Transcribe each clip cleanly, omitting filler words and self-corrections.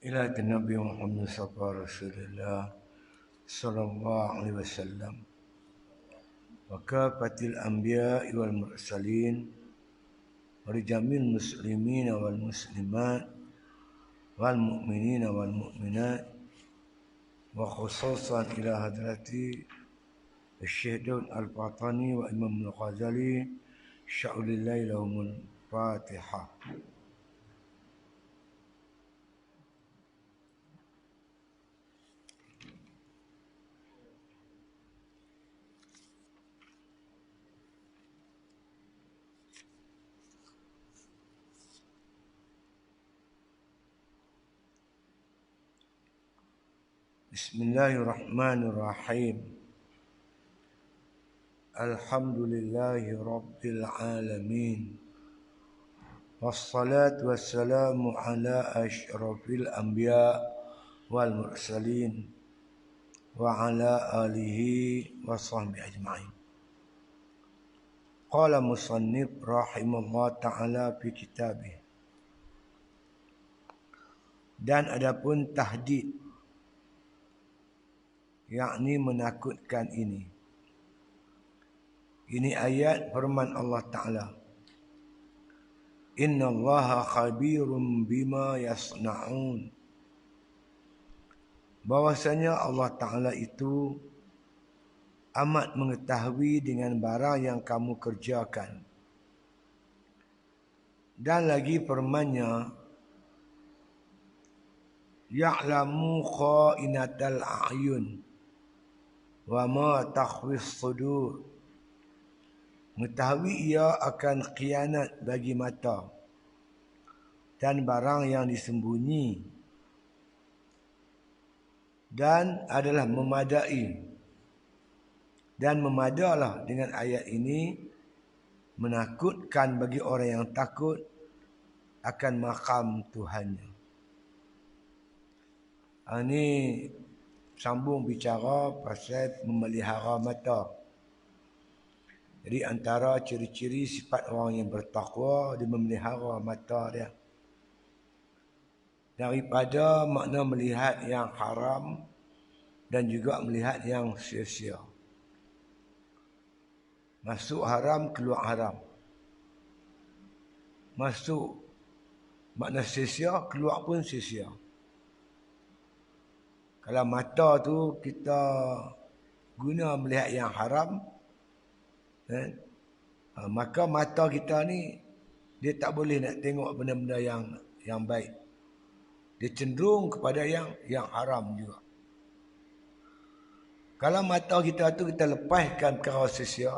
إلى النبي محمد صلى الله رسول الله صلى الله عليه وسلم وكافة الأنبياء والمرسلين ولجميع المسلمين والمسلمات والمؤمنين والمؤمنات وخصوصا إلى حضرة الشيخ الفاطمي وإمام الغزالي شاء الله لهم الفاتحة. بسم الله الرحمن الرحيم. الحمد لله رب العالمين والصلاة والسلام على أشرف الأنبياء والمرسلين وعلى آله وصحبه أجمعين. قال مصنف رحمه الله تعالى في كتابه. Dan adapun tahdid, yakni menakutkan ini. Ini ayat firman Allah Ta'ala. Inna Allaha khabirum bima yasna'un. Bahwasanya Allah Ta'ala itu amat mengetahui dengan barang yang kamu kerjakan. Dan lagi firman-Nya, ya'lamu kha'inatal a'yun wa ma takhwis sudur. Mengetahui ia akan khianat bagi mata dan barang yang disembunyi, dan adalah memadai. Dan memadalah dengan ayat ini menakutkan bagi orang yang takut akan makam Tuhannya. Ini sambung bicara pasal memelihara mata. Jadi antara ciri-ciri sifat orang yang bertakwa, dia memelihara mata dia daripada makna melihat yang haram dan juga melihat yang sia-sia. Masuk haram, keluar haram. Masuk makna sia-sia, keluar pun sia-sia. Kalau mata tu kita guna melihat yang haram, maka mata kita ni dia tak boleh nak tengok benda-benda yang baik. Dia cenderung kepada yang haram juga. Kalau mata kita tu kita lepaskan perkara sia-sia,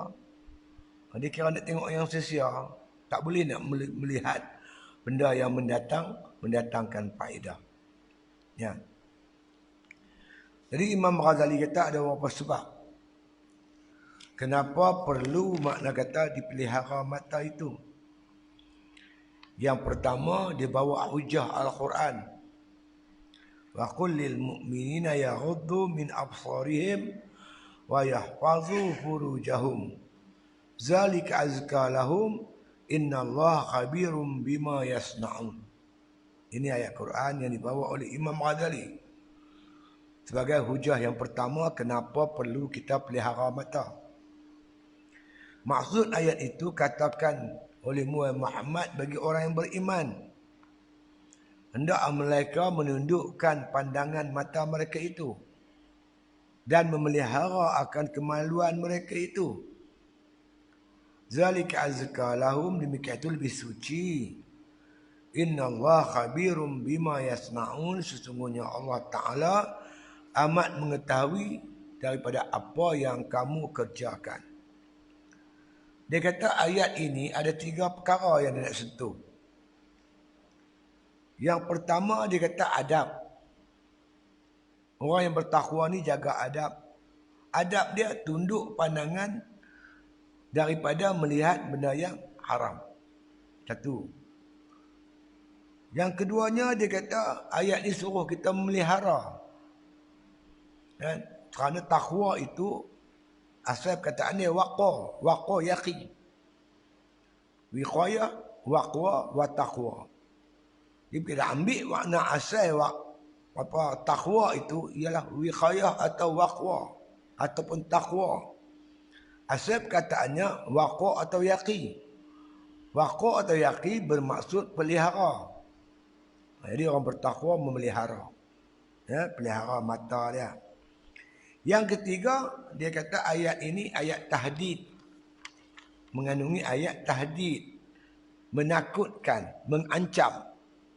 dia kira nak tengok yang sia-sia, tak boleh nak melihat benda yang mendatangkan faedah. Ya. Jadi Imam Ghazali kata ada beberapa sebab kenapa perlu makna kata dipelihara mata itu. Yang pertama, dia bawa hujah Al-Quran. Wa qul lil mu'minina yaghuddu min absarihim wa yahfazu furujahum. Zalika azka lahum innallaha khabirum bima yasna'un. Ini ayat Quran yang dibawa oleh Imam Ghazali sebagai hujah yang pertama kenapa perlu kita pelihara mata. Maksud ayat itu katakan oleh Muhammad bagi orang yang beriman, hendak mereka menundukkan pandangan mata mereka itu dan memelihara akan kemaluan mereka itu. Zalika azka lahum, demikian itu lebih suci. Innallaha khabirum bima yasna'un, sesungguhnya Allah Ta'ala amat mengetahui daripada apa yang kamu kerjakan. Dia kata ayat ini ada 3 perkara yang dia nak sentuh. Yang pertama dia kata adab. Orang yang bertakwa ni jaga adab. Adab dia tunduk pandangan daripada melihat benda yang haram. Satu. Yang keduanya dia kata ayat ni suruh kita memelihara. Dan kerana takwa itu asal perkataannya waqa yaqin. Wiqayah, waqwa wa taqwa. Dia ambil makna asal Apa takwa itu ialah wiqayah atau waqwa ataupun takwa. Asal kataannya waqwa atau yaqi. Waqwa atau yaqi bermaksud pelihara. Jadi orang bertakwa memelihara. Ya, pelihara mata dia. Yang ketiga, dia kata ayat ini ayat tahdid. Mengandungi ayat tahdid. Menakutkan, mengancam.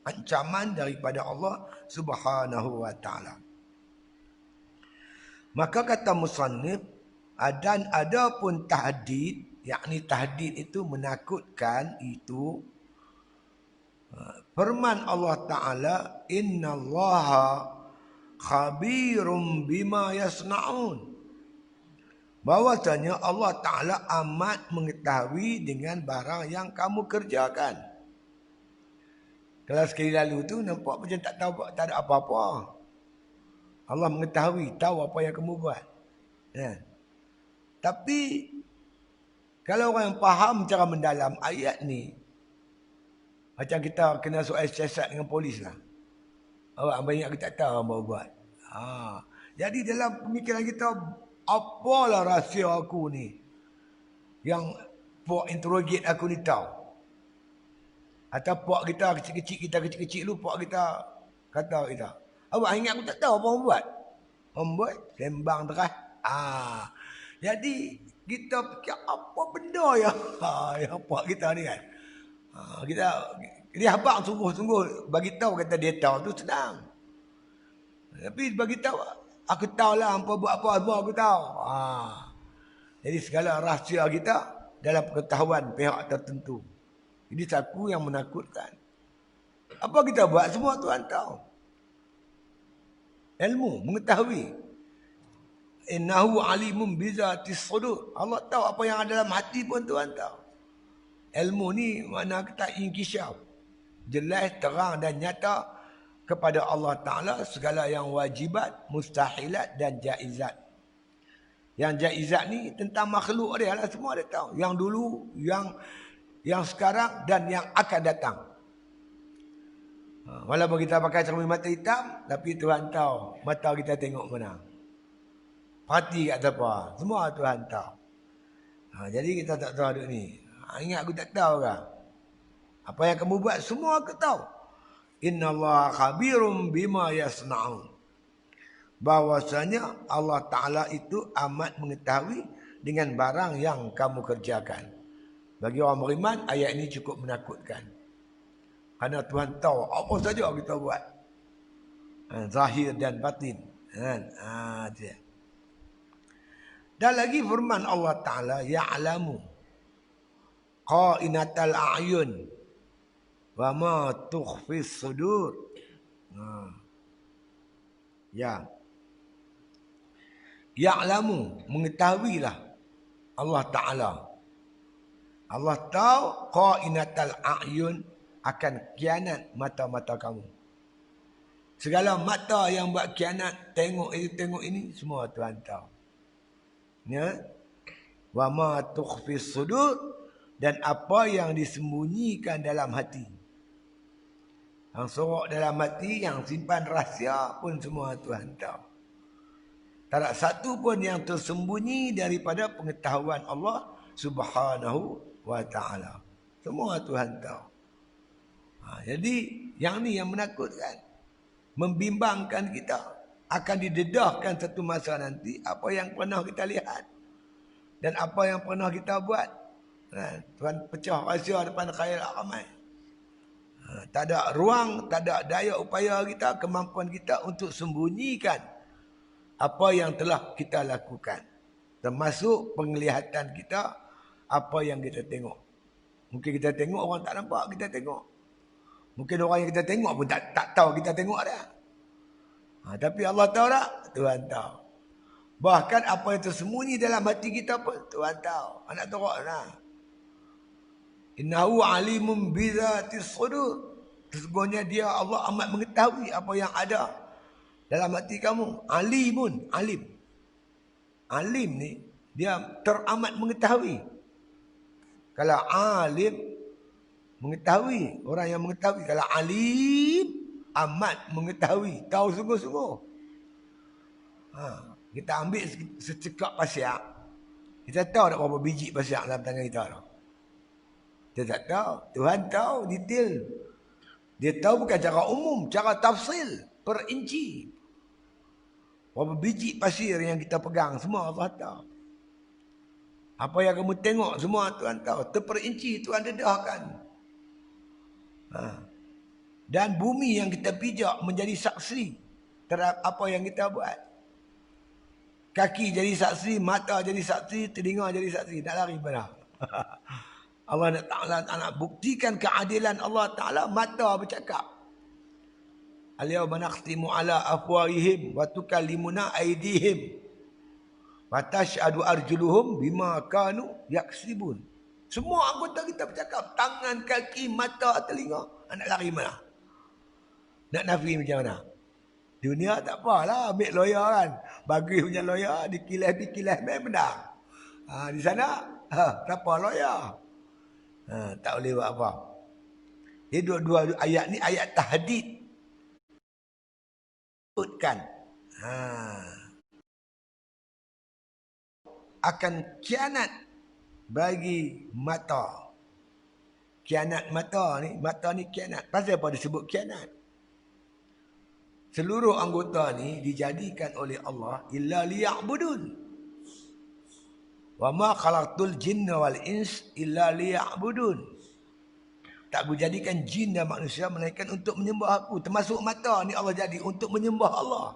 Ancaman daripada Allah Subhanahu wa taala. Maka kata musannif, dan ada pun tahdid, yakni tahdid itu menakutkan itu firman Allah taala, innallaha khabirum bima yasnaun. Bahwasanya Allah taala amat mengetahui dengan barang yang kamu kerjakan. Kalau sekali lalu tu nampak macam tak tahu, tak ada apa-apa. Allah mengetahui, tahu apa yang kamu buat. Ya. Tapi kalau orang yang faham cara mendalam ayat ni, macam kita kena soal siasat dengan polis lah. Orang banyak kita tak tahu apa buat. Jadi dalam pemikiran kita, apalah rahsia aku ni yang pok interrogate aku ni tahu. Atau pak kita kecil-kecil dulu, pak kita kata kita, awak ingat aku tak tahu apa orang buat? Orang buat sembang terah. Jadi kita fikir apa benda yang pak kita ni kan. Dia habaq sungguh-sungguh bagi tahu kata dia tahu tu senang. Tapi bagi tahu aku tahulah apa buat apa semua aku tahu. Jadi segala rahsia kita dalam pengetahuan pihak tertentu. Jadi satu yang menakutkan. Apa kita buat semua Tuhan tahu. Ilmu, mengetahui. Innahu alimun bizatis sudur. Allah tahu apa yang ada dalam hati pun Tuhan tahu. Ilmu ni makna kita inkisyaf. Jelas, terang dan nyata kepada Allah Ta'ala segala yang wajibat, mustahilat dan jaizat. Yang jaizat ni tentang makhluk dia lah, semua dia tahu. Yang dulu, yang sekarang dan yang akan datang. Walaupun kita pakai cermin mata hitam, tapi Tuhan tahu mata kita tengok mana. Hati kat apa. Semua Tuhan tahu. Jadi kita tak tahu duk ni. Ingat aku tak tahu ke? Apa yang kamu buat semua aku tahu. Innallaha khabirum bima yasna'un. Bahwasanya Allah Ta'ala itu amat mengetahui dengan barang yang kamu kerjakan. Bagi orang beriman, ayat ini cukup menakutkan. Kerana Tuhan tahu apa saja kita buat. Zahir dan batin. Dan lagi firman Allah Ta'ala, ya'lamu qa'inatal a'yun wa ma tukhfis sudur. Ya'lamu, mengetahuilah Allah Ta'ala. Allah tahu qa'inatal a'yun, akan kianat mata-mata kamu. Segala mata yang buat kianat, tengok ini, semua Tuhan tahu. Ya. Wa ma tukhfis sudur, dan apa yang disembunyikan dalam hati. Yang sorok dalam hati, yang simpan rahsia pun semua Tuhan tahu. Tak ada satu pun yang tersembunyi daripada pengetahuan Allah Subhanahu wa ta'ala. Semua Tuhan tahu. Jadi yang ni yang menakutkan, membimbangkan kita. Akan didedahkan satu masa nanti apa yang pernah kita lihat dan apa yang pernah kita buat. Tuhan pecah rahsia depan khayal ramai. Tak ada ruang, tak ada daya upaya kita, kemampuan kita untuk sembunyikan apa yang telah kita lakukan. Termasuk penglihatan kita, apa yang kita tengok. Mungkin kita tengok orang tak nampak, kita tengok. Mungkin orang yang kita tengok pun tak tahu kita tengok dah. Tapi Allah tahu tak? Tuhan tahu. Bahkan apa yang tersembunyi dalam hati kita pun Tuhan tahu. Anak teruk lah. Innahu alimun bizatis sudur. Sesungguhnya dia Allah amat mengetahui apa yang ada dalam hati kamu. Alimun, alim. Alim ni dia teramat mengetahui. Kalau alim mengetahui, orang yang mengetahui. Kalau alim, amat mengetahui, tahu sungguh-sungguh. Kita ambil secekap pasiak, kita tahu tak berapa biji pasiak dalam tangan kita tu. Kita tak tahu. Tuhan tahu detail. Dia tahu bukan cara umum, cara tafsil, perinci. Berapa biji pasir yang kita pegang, semua Allah tahu. Apa yang kamu tengok, semua Tuhan tahu. Terperinci Tuhan dedahkan. Dan bumi yang kita pijak menjadi saksi terhadap apa yang kita buat. Kaki jadi saksi, mata jadi saksi, telinga jadi saksi. Tak lari mana. Allah Ta'ala buktikan keadilan Allah Ta'ala, mata bercakap. Al-yawma nakhtimu ala afwahihim wa tukallimuna aydihim wa tashhadu arjuluhum bima kanu yaksibun. Semua anggota kita bercakap, tangan, kaki, mata, telinga. Nak lari mana? Nak nafi macam mana? Dunia tak apalah, ambil lawyer kan. Bagi punya lawyer, dikilas-dikilas memang benar. Di sana, siapa lawyer? Tak boleh buat apa. Jadi dua-dua ayat ni ayat tahdid. Sebutkan. Akan kianat bagi mata. Kianat mata ni kianat. Pasal apa disebut kianat? Seluruh anggota ni dijadikan oleh Allah illa liya'budun. Wa ma khalaqtul jinna wal ins illa liya'budun. Tak aku jadikan jin dan manusia melainkan untuk menyembah aku. Termasuk mata ni Allah jadi untuk menyembah Allah.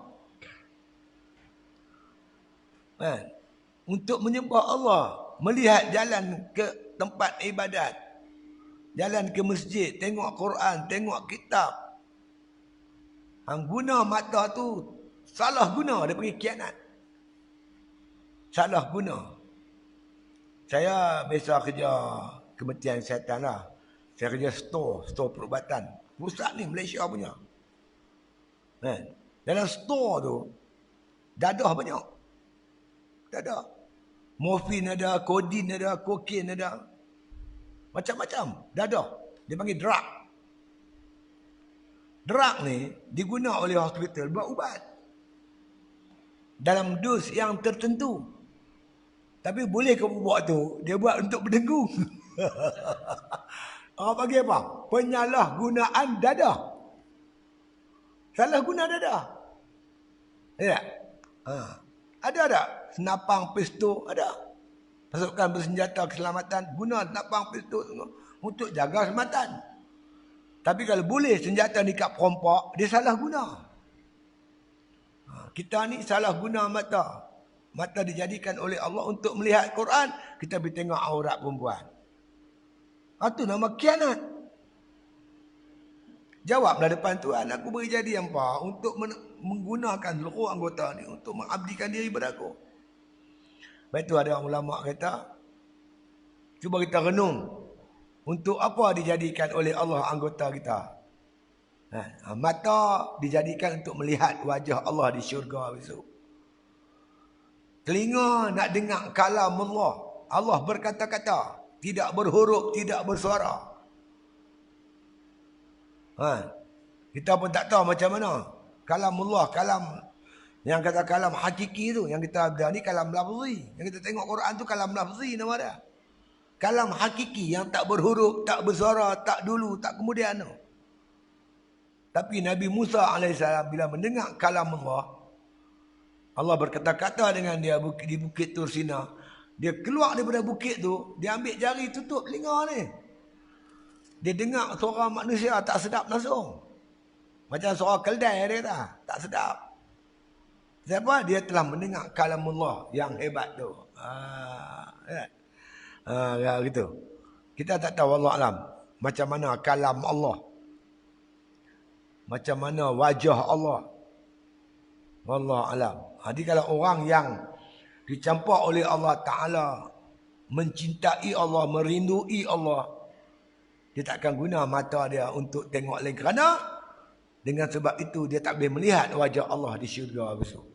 Untuk menyembah Allah. Melihat jalan ke tempat ibadat. Jalan ke masjid. Tengok Quran. Tengok kitab. Guna mata tu salah guna. Dia panggil kianat. Salah guna. Saya biasa kerja Kementerian Kesihatan lah. Saya kerja store perubatan. Pusat ni Malaysia punya. Dalam store tu, dadah banyak. Dadah. Morfin ada, kodin ada, kokain ada. Macam-macam. Dadah. Dia panggil drug. Drug ni diguna oleh hospital buat ubat. Dalam dos yang tertentu. Tapi boleh kamu buat tu, dia buat untuk berdengung. Orang panggil apa? Penyalahgunaan dadah. Salah guna dadah. Ya. Ada tak? Senapang pistol ada. Pasukan bersenjata keselamatan guna senapang pistol untuk jaga keselamatan. Tapi kalau boleh senjata ni kat perompak, dia salah guna. Kita ni salah guna mata. Mata dijadikan oleh Allah untuk melihat Quran. Kita pergi tengok aurat perempuan. Itu nama kianat. Jawablah depan Tuhan. Aku beri jadi apa? Untuk menggunakan seluruh anggota ni. Untuk mengabdikan diri kepada aku. Baik tu ada ulama kata. Cuba kita renung. Untuk apa dijadikan oleh Allah anggota kita? Mata dijadikan untuk melihat wajah Allah di syurga besok. Telinga nak dengar kalam Allah. Allah berkata-kata. Tidak berhuruf, tidak bersuara. Kita pun tak tahu macam mana. Kalam Allah, kalam yang kata kalam hakiki tu. Yang kita ada ni kalam lafzi. Yang kita tengok Quran tu kalam lafzi nama dia. Kalam hakiki yang tak berhuruf, tak bersuara, tak dulu, tak kemudian tu. Tapi Nabi Musa AS bila mendengar kalam Allah, Allah berkata-kata dengan dia di bukit Tursina. Dia keluar daripada bukit tu, dia ambil jari tutup telinga ni. Dia dengar suara manusia tak sedap langsung. Macam suara keldai dia tak sedap. Siapa? Dia telah mendengar kalam Allah yang hebat tu. Gitu. Kita tak tahu Allah alam macam mana kalam Allah. Macam mana wajah Allah. Wallahu alam. Jadi kalau orang yang dicampur oleh Allah Ta'ala, mencintai Allah, merindui Allah, dia takkan guna mata dia untuk tengok lain. Kerana dengan sebab itu dia tak boleh melihat wajah Allah di syurga besok,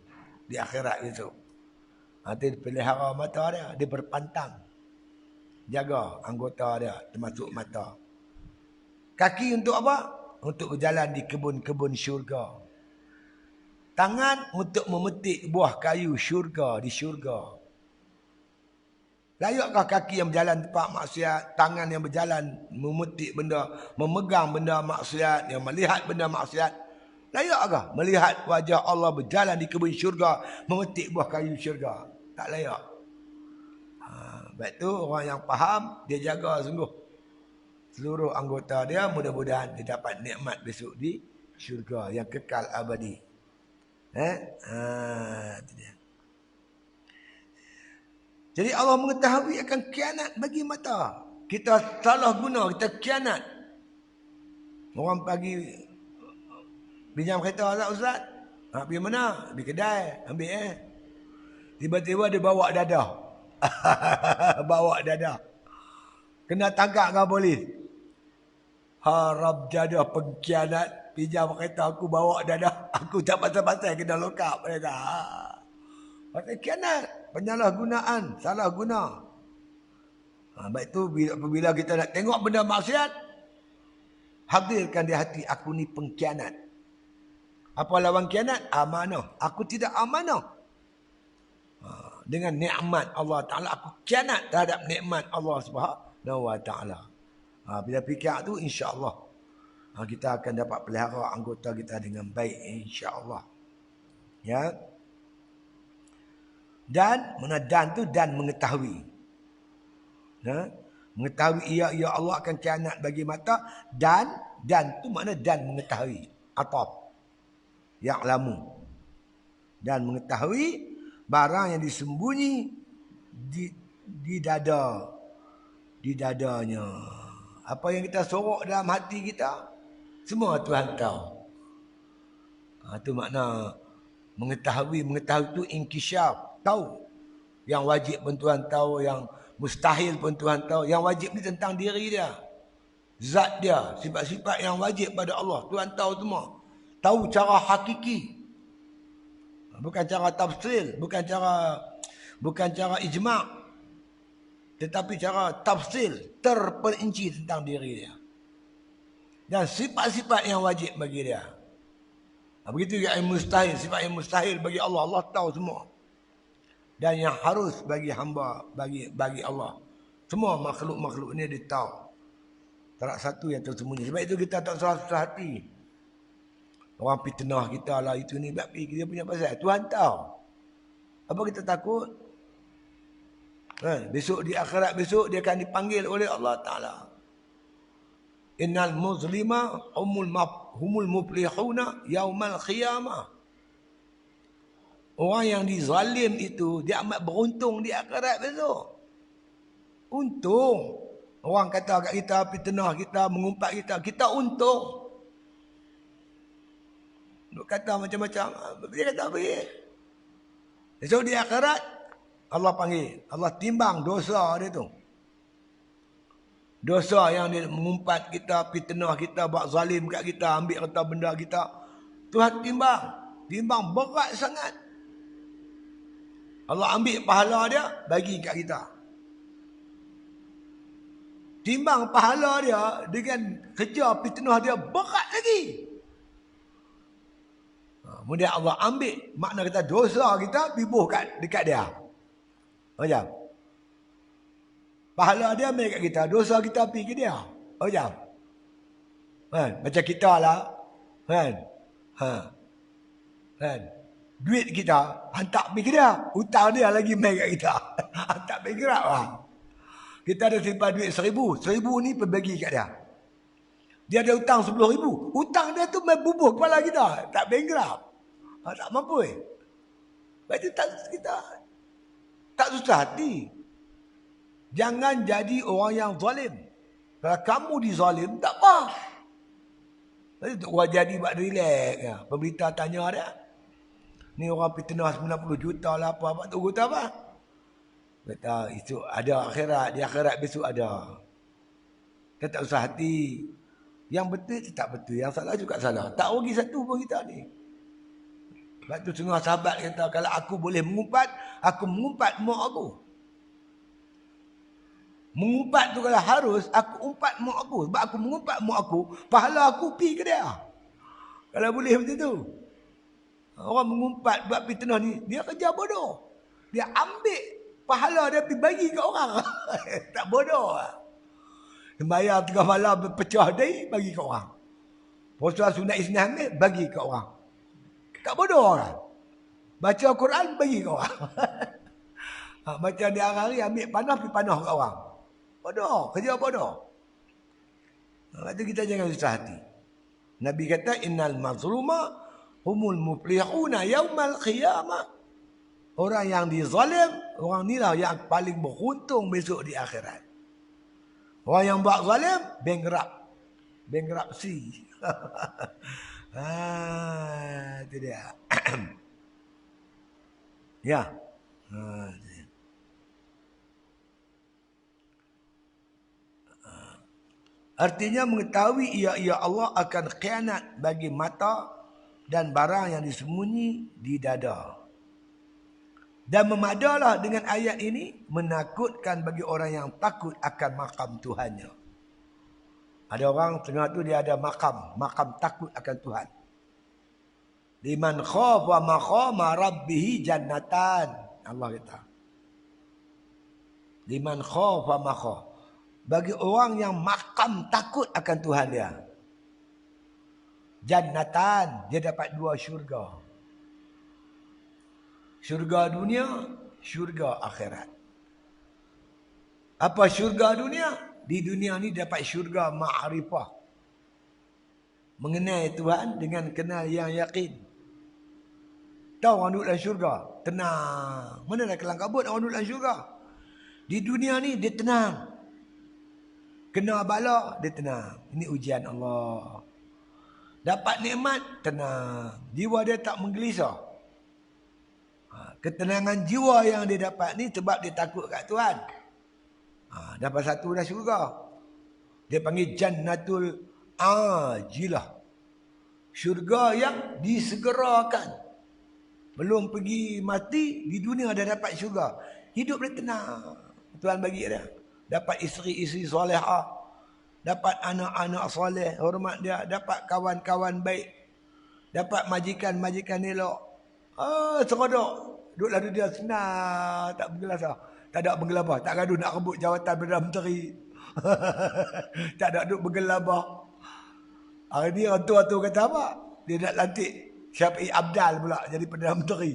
di akhirat besok. Dia pelihara mata dia, dia berpantang jaga anggota dia termasuk mata. Kaki untuk apa? untuk berjalan di kebun-kebun syurga. Tangan untuk memetik buah kayu syurga di syurga. Layakkah kaki yang berjalan tempat maksiat, tangan yang berjalan memetik benda, memegang benda maksiat, yang melihat benda maksiat? Layakkah melihat wajah Allah berjalan di kebun syurga, memetik buah kayu syurga? Tak layak. Sebab tu orang yang faham, dia jaga sungguh seluruh anggota dia, mudah-mudahan dia dapat nikmat besok di syurga yang kekal abadi. Itu dia. Jadi Allah mengetahui akan kianat bagi mata. Kita salah guna, kita kianat. Orang pagi pinjam kereta tak Ustaz? Pergi mana? Pergi kedai, ambil Tiba-tiba dia bawa dadah. Bawa dadah. Kena tangkap dengan polis. Harap jadah pengkhianat. Pinjam kereta aku bawa dadah. Aku tak pasal-pasal kena lokap. Pasal kianat. Penyalahgunaan. Salah guna. Baik tu apabila kita nak tengok benda maksiat. Hadirkan di hati aku ni pengkhianat. Apa lawan khianat? Amanah. Aku tidak amanah. Dengan nikmat Allah Ta'ala. Aku khianat terhadap nikmat Allah Subhanahu Wa Ta'ala. Bila fikir tu insya-Allah kita akan dapat pelihara anggota kita dengan baik insya-Allah. Ya. Dan tu dan mengetahui. Mengetahui ya Allah akan khianat bagi mata dan tu makna dan mengetahui. Ataf. Ya'lamu. Dan mengetahui barang yang disembunyi di dadanya. Apa yang kita sorok dalam hati kita, semua Tuhan tahu. Itu makna mengetahui tu inkisyaf, tahu. Yang wajib pun Tuhan tahu, yang mustahil pun Tuhan tahu. Yang wajib ni tentang diri dia, zat dia, sifat-sifat yang wajib pada Allah, Tuhan tahu semua. Tahu cara hakiki. Bukan cara tafsil, bukan cara ijma', tetapi cara tafsil, terperinci tentang diri dia. Dan sifat-sifat yang wajib bagi dia. Begitu juga yang mustahil, sifat yang mustahil bagi Allah, Allah tahu semua. Dan yang harus bagi hamba, bagi Allah. Semua makhluk-makhluk ni dia tahu. Tak ada satu yang tersembunyi. Sebab itu kita tak susah hati. Orang fitnah kita lah itu ni. Dia punya pasal. Tuhan tahu. Apa kita takut? Besok di akhirat besok dia akan dipanggil oleh Allah Ta'ala. Innal muzlima humul muflihuna yaumal qiyamah. Orang yang dizalim itu dia amat beruntung di akhirat besok. Untung. Orang kata kat kita, fitnah kita, mengumpat kita. Kita untung. Duk kata macam-macam. Dia kata apa? Besok di akhirat Allah panggil. Allah timbang dosa dia tu. Dosa yang dia mengumpat kita, fitnah kita, buat zalim kat kita, ambil harta benda kita. Tuhan timbang. Timbang berat sangat. Allah ambil pahala dia, bagi kat kita. Timbang pahala dia dengan kerja fitnah dia berat lagi. Kemudian Allah ambil, makna kata dosa kita pibuh dekat dia. Macam. Pahala dia ambil kat kita, dosa kita pergi ke dia. Macam. Macam kita lah. Duit kita, hantar pergi ke dia. Hutang dia lagi main kat kita. Hantar pergi gerak lah. Kita ada simpan duit 1,000. 1,000 ni perbagi kat dia. Dia ada hutang 10,000. Hutang dia tu main bubuh kepala kita. Tak bengkrap. Tak mampu. Sebab itu kita tak susah hati. Jangan jadi orang yang zalim. Kalau kamu dizalim, tak apa. Jadi orang jadi buat relax. Pemberita tanya dia. Ni orang fitnah 90 juta lah apa. Tu kata apa? Kata itu ada akhirat. Di akhirat besok ada. Kita tak usah hati. Yang betul tak betul. Yang salah juga salah. Tak rugi satu pun kita ni. Sebab tu setengah sahabat kata, kalau aku boleh mengumpat, aku mengumpat mak aku. Mengumpat tu kalau harus, aku umpat mak aku. Sebab aku mengumpat mak aku, pahala aku pi ke dia. Kalau boleh macam tu. Orang mengumpat buat fitnah ni, dia kerja bodoh. Dia ambil pahala dia pergi bagi ke orang. Tak bodoh. Sembayang tengah malam pecah day, bagi ke orang. Puasa sunat isnin ambil, bagi ke orang. Tak bodoh orang. Baca Quran, bagi ke orang. Macam dia hari-hari ambil panah, pergi panah ke orang. Bodoh, kerja bodoh. Itu kita jangan susah hati. Nabi kata, innal mazluma humul muflihuna yaumal qiyamah. Orang yang dizalim, orang inilah yang paling beruntung besok di akhirat. Orang yang buat zalim, bankrupt. Bankruptcy. Itu dia. Ya. Artinya mengetahui ia Allah akan khianat bagi mata dan barang yang disembunyi di dada. Dan memadalah dengan ayat ini menakutkan bagi orang yang takut akan makam Tuhannya. Ada orang tengah tu dia ada makam takut akan Tuhan. Liman khafa maqama rabbih jannatan. Allah kata. Liman khafa maqam. Bagi orang yang makam takut akan Tuhan dia. Jannatan, dia dapat 2 syurga. Syurga dunia, syurga akhirat. Apa syurga dunia? Di dunia ni dapat syurga ma'rifah. Mengenal Tuhan dengan kenal yang yakin. Tahu orang duduk dalam syurga? Tenang. Mana dah kelang kabut orang duduk dalam syurga? Di dunia ni dia tenang. Kena bala, dia tenang. Ini ujian Allah. Dapat nikmat, tenang. Jiwa dia tak menggelisah. Ketenangan jiwa yang dia dapat ni sebab dia takut kat Tuhan. Dapat satu dah syurga. Dia panggil Jannatul Ajilah. Syurga yang disegerakan. Belum pergi mati, di dunia dah dapat syurga. Hidup dia tenang. Tuhan bagi dia. Dapat isteri-isteri solehah. Dapat anak-anak soleh, hormat dia. Dapat kawan-kawan baik. Dapat majikan-majikan elok. Serodok. Duduklah dia senang. Tak bergelasah. Tak ada bergelabah. Tak gaduh nak rebut jawatan Perdana Menteri. Tak ada duduk bergelabah. Hari ni orang tua tu kata apa? Dia nak lantik Syafi'i Abdal pula jadi Perdana Menteri.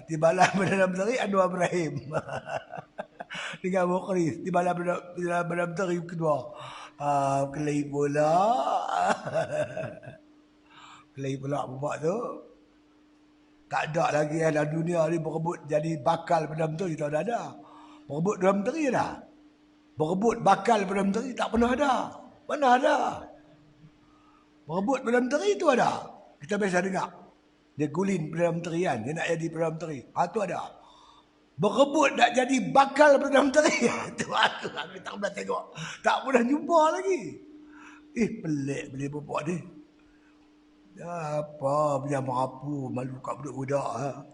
Tibalah Perdana Menteri Anwar Ibrahim. Dengan Mukhris. Tibalah Perdana Menteri kedua. Kelai pula. Kelai pula buat tu. Tak ada lagi dalam dunia ni berebut jadi bakal Perdana Menteri. Tak ada. Berebut Perdana Menteri dah. Berebut bakal Perdana Menteri tak pernah ada. Mana ada. Berebut Perdana Menteri tu ada. Kita biasa dengar. Dia gulin Perdana Menteri kan. Dia nak jadi Perdana Menteri. Tu ada. Berebut nak jadi bakal Perdana Menteri. Itu aku tak pernah tengok. Tak pernah jumpa lagi. Pelik boleh buat ni. Apa punya merapu malu kat budak-budak.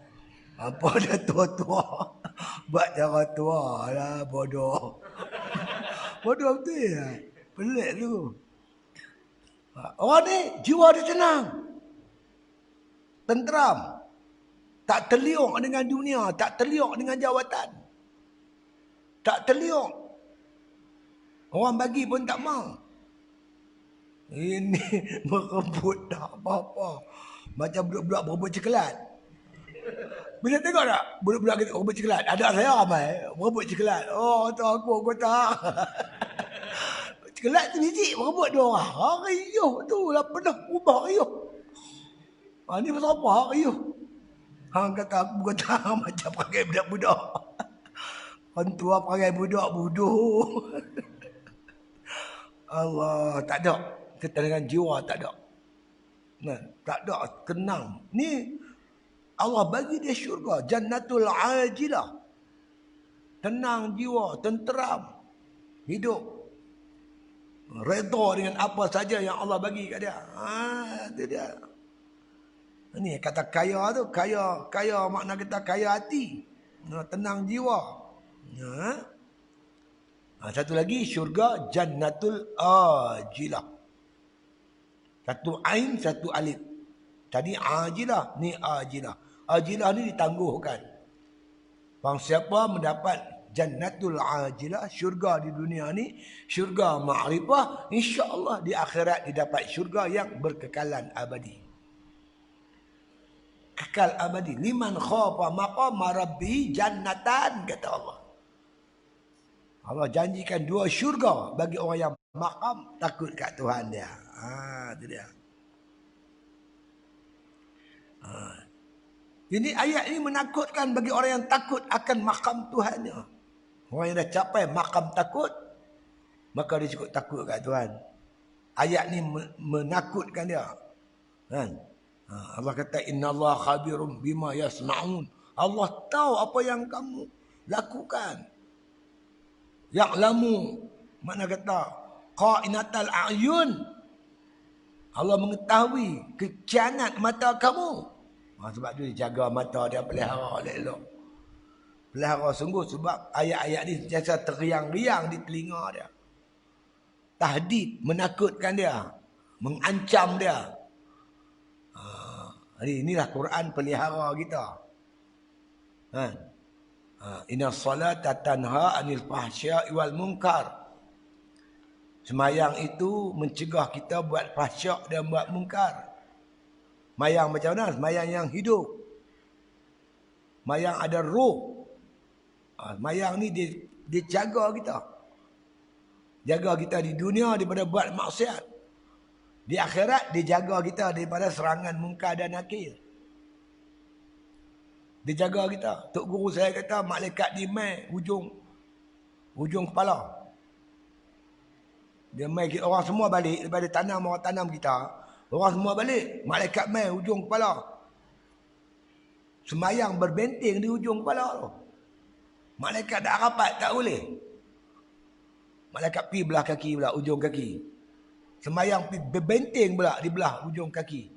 Apa dah tua-tua. Buat cara tua lah. Bodoh. Bodoh betul ya. Pelik tu. Orang ni jiwa dia tenang. Tenteram. Tak terliuk dengan dunia. Tak terliuk dengan jawatan. Tak terliuk. Orang bagi pun tak mau. Ini merebut tak apa-apa. Macam budak-budak berebut cikelat. Bila tengok tak? Budak-budak kita berebut cikelat. Ada saya ramai. Berebut cikelat. Tu aku tak. Cikelat tu biji berebut 2 orang. Riuh tu lah pernah ubah riuh. Ni pasal apa riuh? Hang kata aku kata macam perangai budak-budak. Orang tua perangai budak bodoh. Allah, tak ada. Ketenangan jiwa tak ada. Tak ada, tenang. Ni Allah bagi dia syurga. Jannatul Ajilah. Tenang jiwa, tenteram. Hidup. Redha dengan apa saja yang Allah bagi kat dia. Itu dia. Ini kata kaya tu. Kaya makna kita kaya hati. Tenang jiwa. Satu lagi syurga Jannatul Ajilah. Satu ain, satu alif. Tadi ajilah, ni ajilah. Ajilah ni ditangguhkan. Bang siapa mendapat Jannatul Ajilah, syurga di dunia ni, syurga ma'rifah, insya-Allah di akhirat didapat syurga yang berkekalan abadi. Kekal abadi. Liman khafa maqama rabbi jannatan, kata Allah. Allah janjikan 2 syurga bagi orang yang maqam takut kat Tuhan dia. Itu dia. Jadi ayat ini menakutkan bagi orang yang takut akan maqam Tuhannya. Orang yang dah capai maqam takut, maka dia cukup takut kat Tuhan. Ayat ni menakutkan dia. Kan? Allah kata innallaha khabirum bima yasnaun. Allah tahu apa yang kamu lakukan. Ya'lamu, makna kata qa'inatal a'yun. Allah mengetahui kekianat mata kamu. Sebab tu dia jaga mata dia, pelihara elok-elok. Pelihara sungguh sebab ayat-ayat ni sentiasa teriang-riang di telinga dia. Tahdid, menakutkan dia, mengancam dia. Jadi inilah Quran pelihara kita. Inna salata tanha anil fahsya'i wal munkar. Semayang itu mencegah kita buat fahsyak dan buat munkar. Semayang macam mana? Semayang yang hidup. Semayang ada roh. Semayang ni dia jaga kita. Jaga kita di dunia daripada buat maksiat. Di akhirat dia jaga kita daripada serangan munkar dan nakir. Dia jaga kita. Tok guru saya kata malaikat di mai ujung kepala. Dia mai orang semua balik daripada orang tanam kita. Orang semua balik, malaikat mai ujung kepala. Semayang berbenteng di ujung kepala tu. Malaikat dah rapat tak boleh. Malaikat pi belah kaki pula, ujung kaki. Semayang berbenteng pula di belah ujung kaki.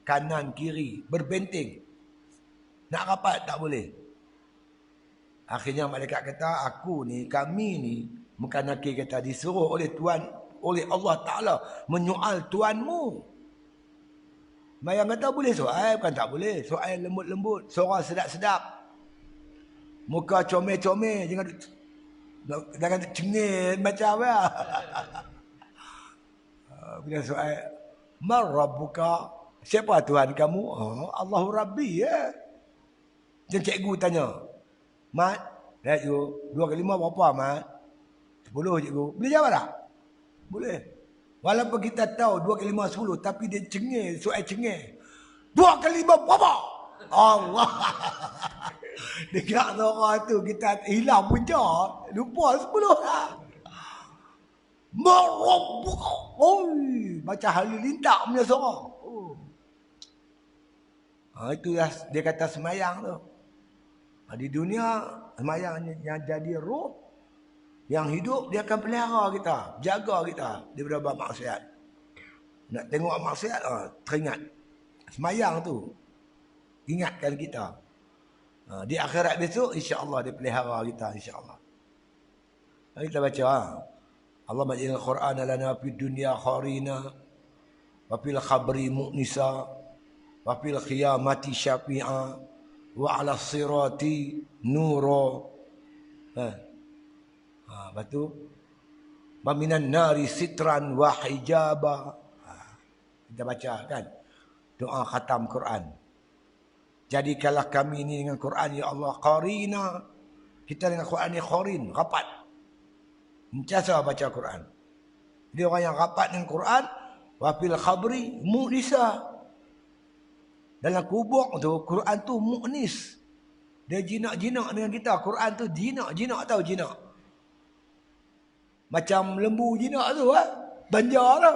Kanan kiri berbenteng. Nak rapat tak boleh. Akhirnya malaikat kata, kami ni, bukan nakir kata, disuruh oleh Tuhan, oleh Allah Ta'ala menyoal Tuanmu. Semayang kata boleh soal, bukan tak boleh. Soal lembut-lembut, suara sedap-sedap. Muka comel-comel, jangan cengil macam apa. Bila soal, man rabbuka? Siapa Tuhan kamu? Allahu Rabbi ya. Dan cikgu tanya, Mat, lihat you, 2 kali 5 berapa Mat? 10 cikgu. Boleh jawab tak? Boleh. Walaupun kita tahu 2 kali 5 10, tapi dia cengil, soal cengil. 2 kali 5 berapa? Allah. Dekat orang tu kita hilang punca, lupa 10 lah. Marabbuka. Macam halilintak punya suara. Itu dia kata semayang tu. Di dunia semayang yang jadi roh, yang hidup dia akan pelihara kita, jaga kita daripada buat maksiat. Nak tengok maksiat, teringat semayang tu, ingatkan kita. Di akhirat besok insya-Allah dia pelihara kita, insya-Allah. Kita baca Allah majil Al-Quran lana fid dunya kharina wa fil khabri mu'nisa wa fil qiyamati syafi'a wa 'ala sirati nura. Batu wa minan nari sitran wa hijaba. Kita baca kan doa khatam Quran. Jadikanlah kami ini dengan Quran ya Allah qarina. Kita dengan Quran ni qarin, rapat. Mencasa baca Quran. Dia orang yang rapat dengan Quran. Wafil khabri mu'nisa. Dalam kubur tu, Quran tu mu'nis. Dia jinak-jinak dengan kita. Quran tu jinak tahu jinak. Macam lembu jinak tu. Banjar tu.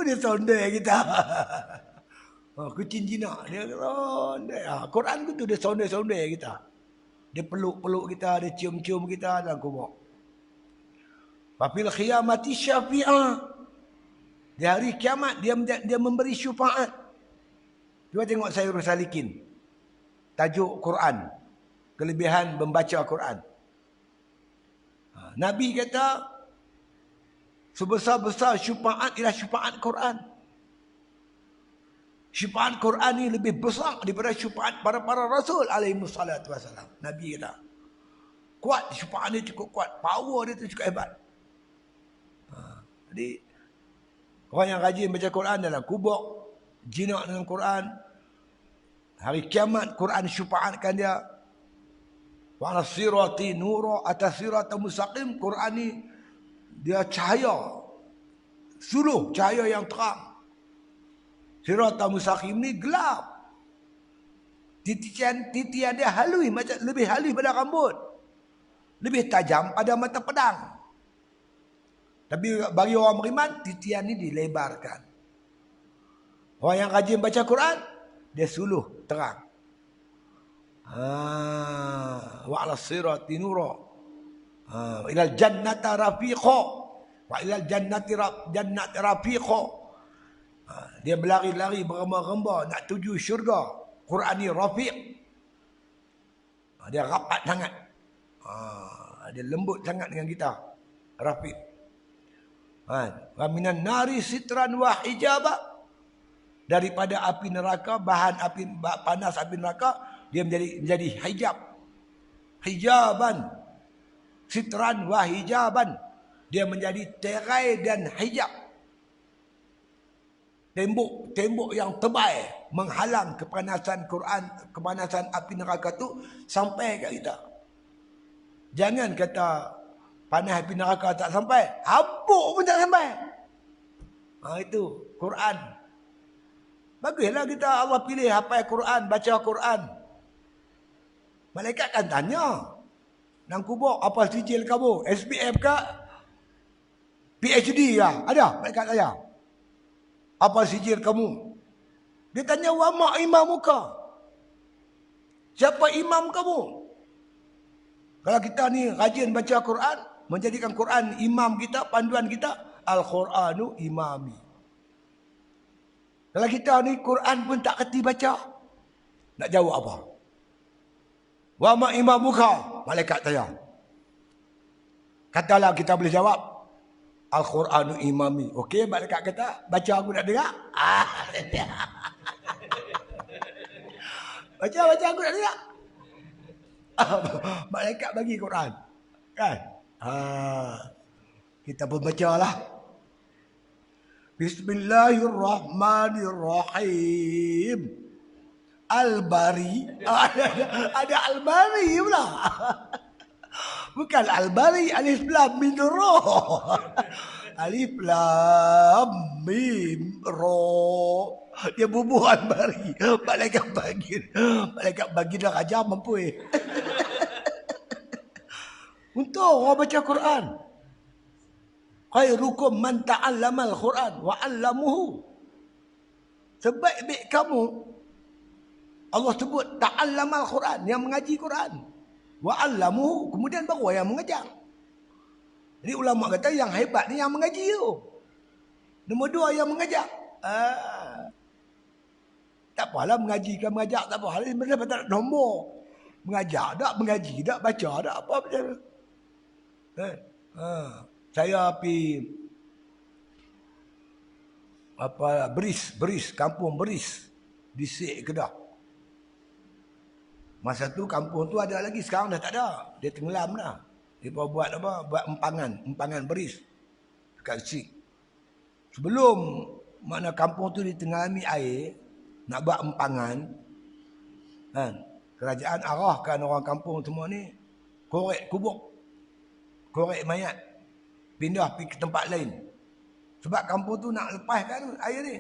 Dia sondai kita. Kucing jinak. Dia sondai. Quran tu dia sondai-sondai kita. Dia peluk-peluk kita. Dia cium-cium kita dalam kubur. Fafil khiyamati syafi'ah. Di hari kiamat dia memberi syafaat. Cuba tengok Sayyidul Salikin. Tajuk Quran. Kelebihan membaca Quran. Nabi kata, sebesar-besar syufaat ialah syufaat Quran. Syufaat Quran ni lebih besar daripada syufaat para rasul alaihi wassalatu wassalam. Nabi kata, kuat syufaat dia cukup kuat, power dia tu cukup hebat. Jadi orang yang rajin baca Quran dalam kubur, jinak dengan Quran, hari kiamat Quran syufaatkan dia. Wa 'ala sirati nura, atas siratal mustaqim, Quran ni dia cahaya, suluh cahaya yang terang. Siratal mustaqim ni gelap. Titian dia halus, macam lebih halus pada rambut, lebih tajam pada mata pedang. Tapi bagi orang beriman, titian ni dilebarkan. Orang yang rajin baca Quran, dia suluh terang. Wa 'ala sirati nura, ilal jannata rafiqa, wa ilal jannati rafiqa. Dia berlari-lari beremba-remba nak tuju syurga. Quran ni rafiq. Dia rapat sangat. Dia lembut sangat dengan kita. Rafiq. Wa minan nari sitran wa hijaba. Daripada api neraka, bahan api panas api neraka, dia menjadi hijab. Hijaban. Sitran wa hijaban. Dia menjadi tirai dan hijab. Tembok yang tebal menghalang kepanasan Quran, kepanasan api neraka tu sampai kat kita. Jangan kata panas api neraka tak sampai, habuk pun tak sampai. Itu Quran. Baguslah kita, Allah pilih hafal Quran, baca Quran. Malaikat kan tanya nang kubur, apa sijil kamu? SPF ke? PhD ke? Ada malaikat tanya. Apa sijil kamu? Dia tanya, wa ma imamuka? Siapa imam kamu? Kalau kita ni rajin baca Quran, menjadikan Quran imam kita, panduan kita, Al-Quranu imami. Kalau kita ni Quran pun tak kerti baca, nak jawab apa? Wa ma imamuka? Malaikat tanya. Katalah kita boleh jawab, Al-Quranu imami. Okey, malaikat kata, baca aku nak dengar. Baca aku nak dengar. Malaikat bagi Quran. Kan? Kita pun bacalah. Bismillahirrahmanirrahim. Al-Bari. Ada Al-Bari pula. Bukan Al-Bari, Alif Lam Mim Ra. Alif Lam Mim Ra. Dia bubuh Al-Bari. Malaikat bagi dah raja mampu. Untuk orang baca Quran. Khairukum man ta'allama al-Quran wa 'allamuhu. Sebaik-baik kamu, Allah sebut ta'allama al-Quran, yang mengaji Quran. Wa 'allamuhu, kemudian baru yang mengajar. Jadi ulama kata yang hebat ni yang mengaji tu. Nombor dua yang mengajar. Tak apalah mengaji ke mengajar, tak apa. Ini benda tak ada nombor. Mengajar tak, mengaji tak, baca tak, apa macam tu. Saya pergi Beris, kampung Beris di Sik Kedah. Masa tu kampung tu ada lagi, sekarang dah tak ada. Dia tenggelam dah. Dia buat apa? Buat empangan Beris dekat Sik. Sebelum mana kampung tu ditengalami air, nak buat empangan, kan? Kerajaan arahkan orang kampung semua ni korek kubur, korek mayat, pindah pergi ke tempat lain. Sebab kampung tu nak lepaskan air ni.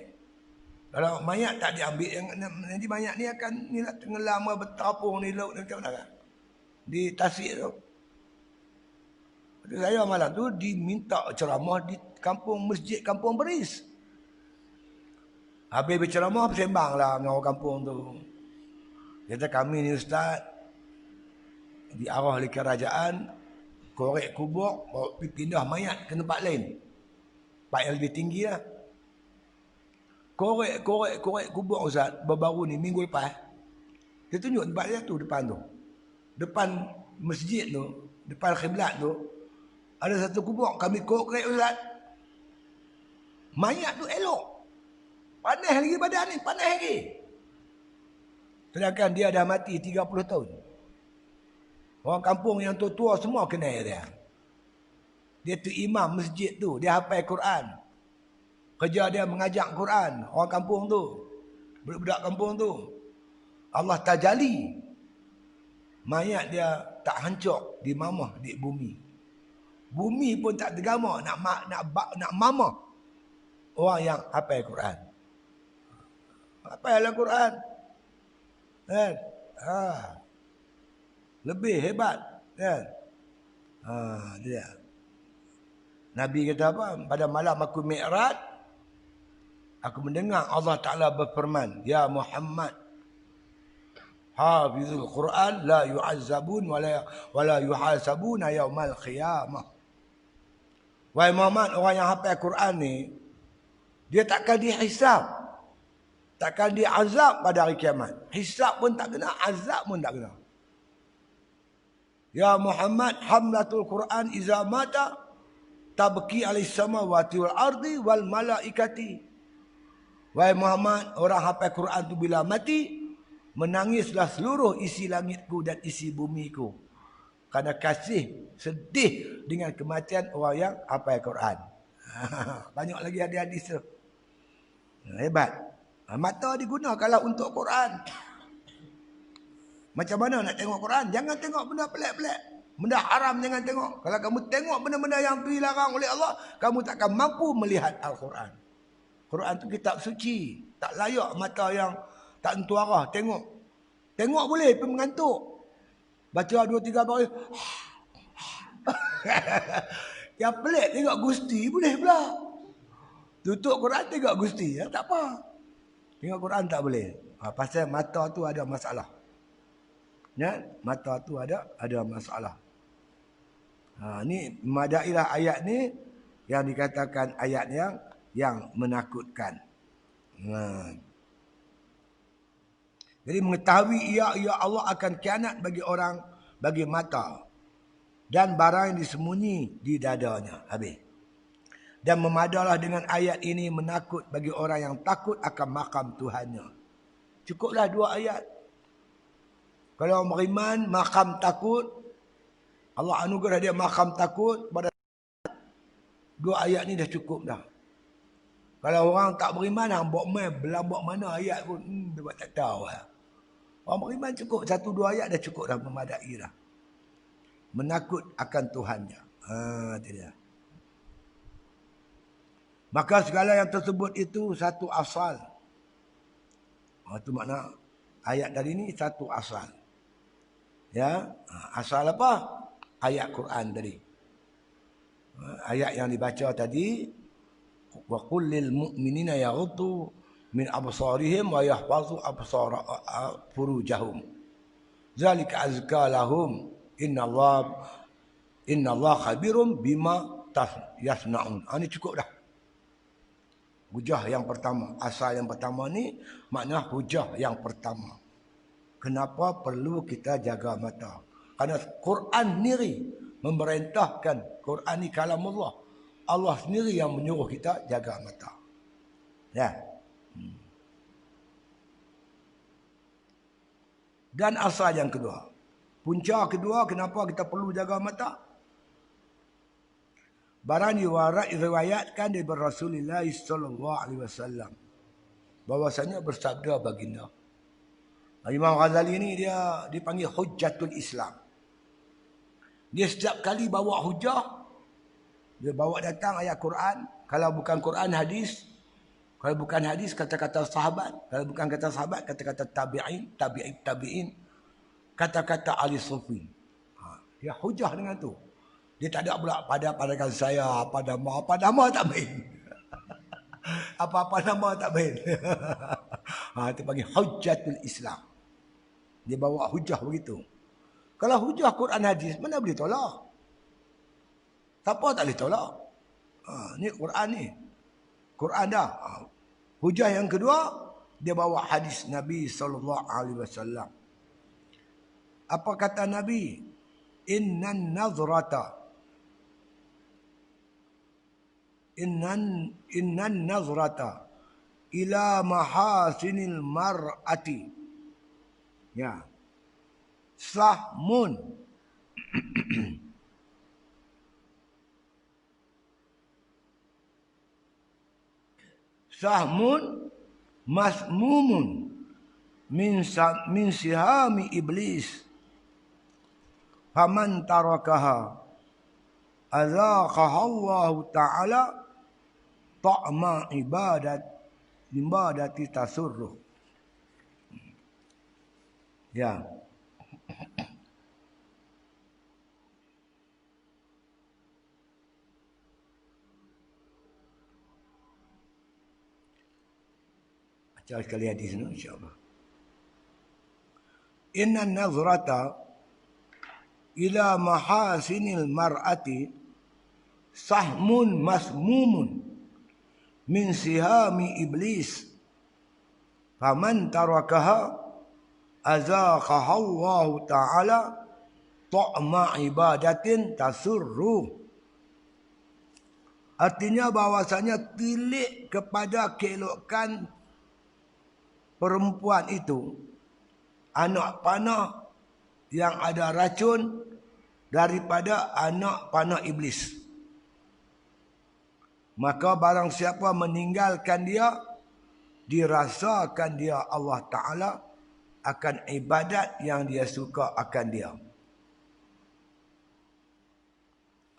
Kalau mayat tak diambil, nanti mayat ni akan tenggelam berterapung di laut macam mana kan? Di tasik tu. Saya malam tu diminta ceramah di masjid kampung Beris. Habis berceramah, bersembanglah dengan orang kampung tu. Kata kami ni ustaz, diarah oleh kerajaan, korek kubur, bawa pindah mayat ke tempat lain. Tempat yang lebih tinggi lah. Korek kubur ustaz, baru ni minggu lepas. Dia tunjuk tempat dia tu, depan tu. Depan masjid tu, depan khiblat tu, Ada satu kubur kami korek Ustaz. Mayat tu elok. Panas lagi badan ni, panas lagi. Sedangkan dia dah mati 30 tahun. Orang kampung yang tua-tua semua kenal dia. Dia tu imam masjid tu, dia hafal Quran. Kerja dia mengajak Quran, orang kampung tu. Budak-budak kampung tu. Allah tajali. Mayat dia tak hancur di mamah di bumi. Bumi pun tak tergama nak mamah orang yang hafal Quran. Hafal Al-Quran. Kan? Lebih hebat, kan? Dia. Nabi kata apa? Pada malam aku Mi'raj, aku mendengar Allah Ta'ala berfirman, Ya Muhammad, hafizul Quran la yu'azzabun wa la yuhasabuna yaumal qiyamah. Wahai Muhammad, orang yang hafal Quran ni, dia takkan dihisab, takkan diazab pada hari kiamat. Hisab pun tak kena, azab pun tak kena. Ya Muhammad, hamlatul Quran iza mata tabki alis samawati wal ardi wal malaikati. Wahai Muhammad, orang hafal Quran tu bila mati, menangislah seluruh isi langitku dan isi bumiku. Karena kasih, sedih dengan kematian orang yang hafal Quran. Banyak lagi hadis-hadis tu. Hebat. Mata digunakanlah untuk Quran. Macam mana nak tengok Quran? Jangan tengok benda pelik-pelik. Benda haram jangan tengok. Kalau kamu tengok benda-benda yang dilarang oleh Allah, kamu takkan mampu melihat Al-Quran. Quran tu kitab suci. Tak layak mata yang tak tentu arah tengok. Tengok boleh, tapi mengantuk. Baca 2-3 baris. Yang pelik tengok Gusti boleh pula. Tutup Quran tengok Gusti. Tak apa. Tengok Quran tak boleh. Pasal mata tu ada masalah. Ya, mata tu ada masalah. Ni madailah ayat ni yang dikatakan ayat yang menakutkan. Jadi mengetahui ia Allah akan kianat bagi orang bagi mata dan barang yang disembunyi di dadanya. Habis. Dan memadalah dengan ayat ini menakut bagi orang yang takut akan makam Tuhannya. Cukuplah 2 ayat. Kalau orang beriman, makam takut. Allah anugerah dia makam takut. Pada 2 ayat ni dah cukup dah. Kalau orang tak beriman, hang buat main, belambak mana ayat pun, dia buat tak tahu lah. Orang beriman cukup. 1-2 ayat dah cukup dah, memadai dah. Menakut akan Tuhannya. Tidak. Maka segala yang tersebut itu satu asal. Itu makna ayat tadi ni satu asal. Ya, asal apa? Ayat Quran tadi. Ayat yang dibaca tadi, wa qul lil mu'minina yaghuddu min absarihim wa yahfazu furujahum. Zalika azka lahum. Innallaha khabirum bima yasnaun. Ini cukup dah. Hujah yang pertama, asal yang pertama ni makna hujah yang pertama. Kenapa perlu kita jaga mata? Karena Quran sendiri memerintahkan, Quran ni kalamullah. Allah sendiri yang menyuruh kita jaga mata. Ya. Dan asal yang kedua. Punca kedua kenapa kita perlu jaga mata? Barang diriwayatkan dari Rasulullah sallallahu alaihi wasallam bahwasanya bersabda baginda. Imam Ghazali ni dia dipanggil Hujjatul Islam. Dia setiap kali bawa hujah, dia bawa datang ayat Quran. Kalau bukan Quran, hadis. Kalau bukan hadis, kata-kata sahabat. Kalau bukan kata sahabat, kata-kata tabi'in. Kata-kata ahli sufi. Dia hujah dengan tu. Dia tak ada pula padakan saya, apa nama tak main. Apa-apa nama tak main. Itu panggil Hujjatul Islam. Dia bawa hujah begitu. Kalau hujah Quran hadis, mana boleh tolak? Siapa tak boleh tolak? Ni Quran ni. Quran dah. Hujah yang kedua, dia bawa hadis Nabi SAW. Apa kata Nabi? Innan nazrata innan nazrata ila mahasinil mar'ati, ya, sahmun sahmun masmumun min sihami iblis, faman tarakaha azaqaha Allah Ta'ala ta'ma ibadati tasurruh. Ya. Baca sekali hadis ni insya-Allah. Inna nazrata ila mahasinil mar'ati sahmun masmumun min sihami iblis, faman tarakaha azaqaha Allah Ta'ala ta'ma ibadatin tasurru. Artinya bahwasanya tilik kepada keelokan perempuan itu, anak panah yang ada racun daripada anak panah iblis. Maka barang siapa meninggalkan dia, dirasakan dia Allah Ta'ala akan ibadat yang dia suka akan dia.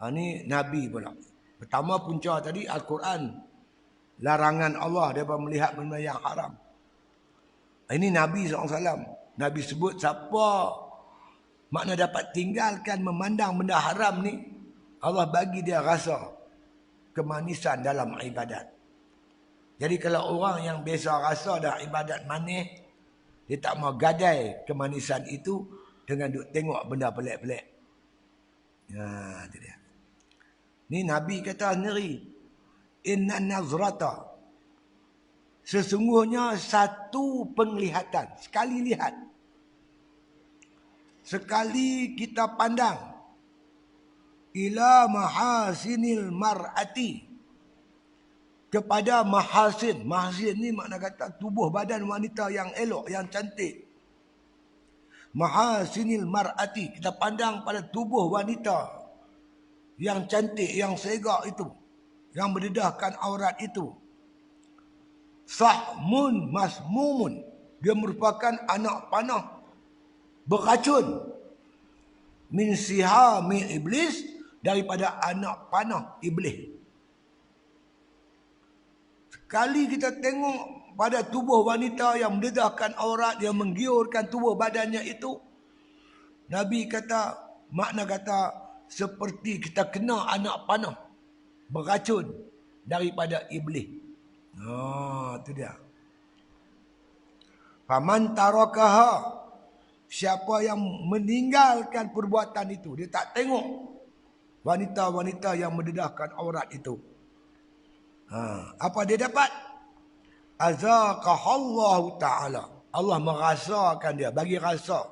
Ini Nabi pula. Pertama punca tadi Al-Quran. Larangan Allah daripada melihat benda yang haram. Ini Nabi SAW. Nabi sebut siapa makna dapat tinggalkan memandang benda haram ni, Allah bagi dia rasa kemanisan dalam ibadat. Jadi kalau orang yang biasa rasa dah ibadat manis, dia tak mau gadai kemanisan itu dengan duk tengok benda pelik-pelik. Ya, itu dia. Ni Nabi kata sendiri, inna nazrata, sesungguhnya satu penglihatan, sekali lihat, sekali kita pandang, ila mahasinil mar'ati, kepada mahasin. Mahasin ni makna kata tubuh badan wanita yang elok, yang cantik. Mahasinil mar'ati, kita pandang pada tubuh wanita yang cantik, yang segak itu, yang berdedahkan aurat itu. Sahmun masmumun, dia merupakan anak panah beracun, min sihami iblis, daripada anak panah iblis. Sekali kita tengok pada tubuh wanita yang mendedahkan aurat, yang menggiurkan tubuh badannya itu, Nabi kata, makna kata seperti kita kena anak panah beracun daripada iblis. Itu dia. Faman tarakaha, siapa yang meninggalkan perbuatan itu, dia tak tengok wanita-wanita yang mendedahkan aurat itu, apa dia dapat? Azaqahallahu Ta'ala, Allah merasakan dia, bagi rasa.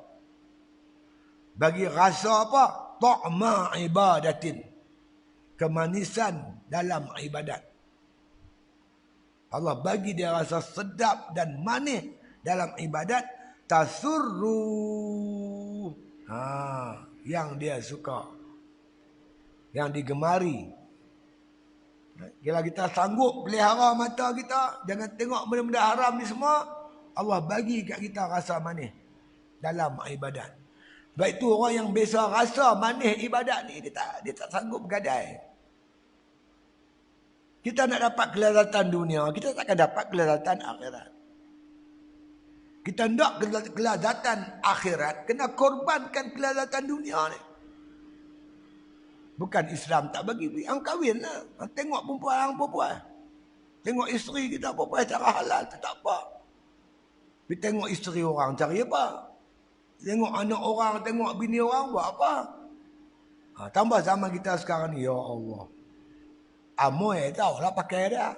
Bagi rasa apa? Ta'ma ibadatin, kemanisan dalam ibadat. Allah bagi dia rasa sedap dan manis dalam ibadat, tasurru, yang dia suka, yang digemari. Kalau kita sanggup pelihara mata kita, jangan tengok benda-benda haram ni semua, Allah bagi kat kita rasa manis dalam ibadat. Sebab itu orang yang biasa rasa manis ibadat ni, dia tak sanggup gadai. Kita nak dapat kelezatan dunia, kita takkan dapat kelezatan akhirat. Kita nak kelezatan akhirat, kena korbankan kelezatan dunia ni. Bukan Islam tak bagi, yang kahwin lah. Tengok perempuan. Tengok isteri kita perempuan secara halal, tu tak apa. Tapi tengok isteri orang, cari apa? Tengok anak orang, tengok bini orang, buat apa? Tambah zaman kita sekarang ni, ya Allah. Amoy tahulah pakai dia.